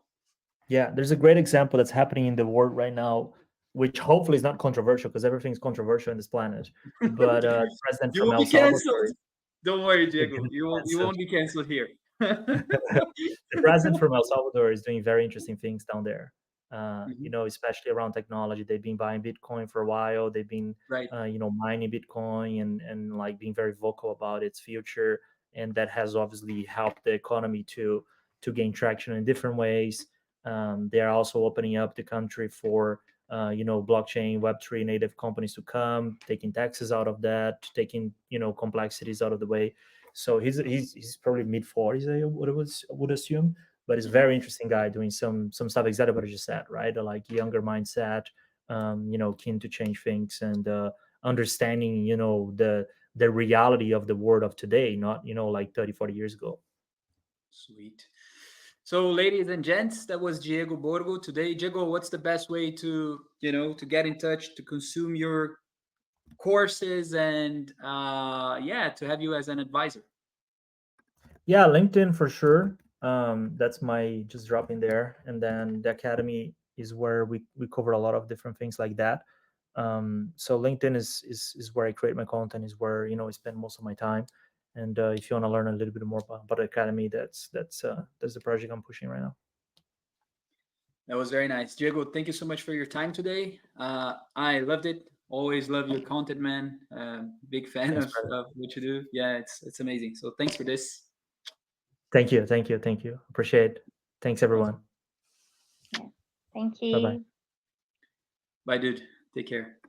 Yeah, there's a great example that's happening in the world right now, which hopefully is not controversial because everything's controversial on this planet. But the president You from will El be Salvador canceled. Don't worry, is Diego. getting You canceled. won't be canceled here. The president from El Salvador is doing very interesting things down there. you know, especially around technology. They've been buying Bitcoin for a while. They've been, Right. you know, mining Bitcoin and like being very vocal about its future. And that has obviously helped the economy to gain traction in different ways. They are also opening up the country for, you know, blockchain, Web3 native companies to come, taking taxes out of that, taking, you know, complexities out of the way. So he's probably mid 40s, I would assume, but he's a very interesting guy doing some stuff exactly what I just said, right? Like younger mindset, you know, keen to change things and understanding, you know, the reality of the world of today, not, you know, like 30, 40 years ago. Sweet. So, ladies and gents, that was Diego Borgo today. Diego, what's the best way to, you know, to get in touch, to consume your courses, and yeah, to have you as an advisor? Yeah, LinkedIn for sure. That's my just drop in there, and then the academy is where we cover a lot of different things like that. So LinkedIn is where I create my content, is where, you know, I spend most of my time. And if you want to learn a little bit more about the academy, that's the project I'm pushing right now. That was very nice. Diego, thank you so much for your time today. I loved it. Always love your content, man. Big fan Thanks, brother. of what you do. Yeah, it's amazing. So thanks for this. Thank you, thank you, thank you. Appreciate it. Thanks, everyone. Yeah. Thank Bye bye. you. Bye, dude. Take care.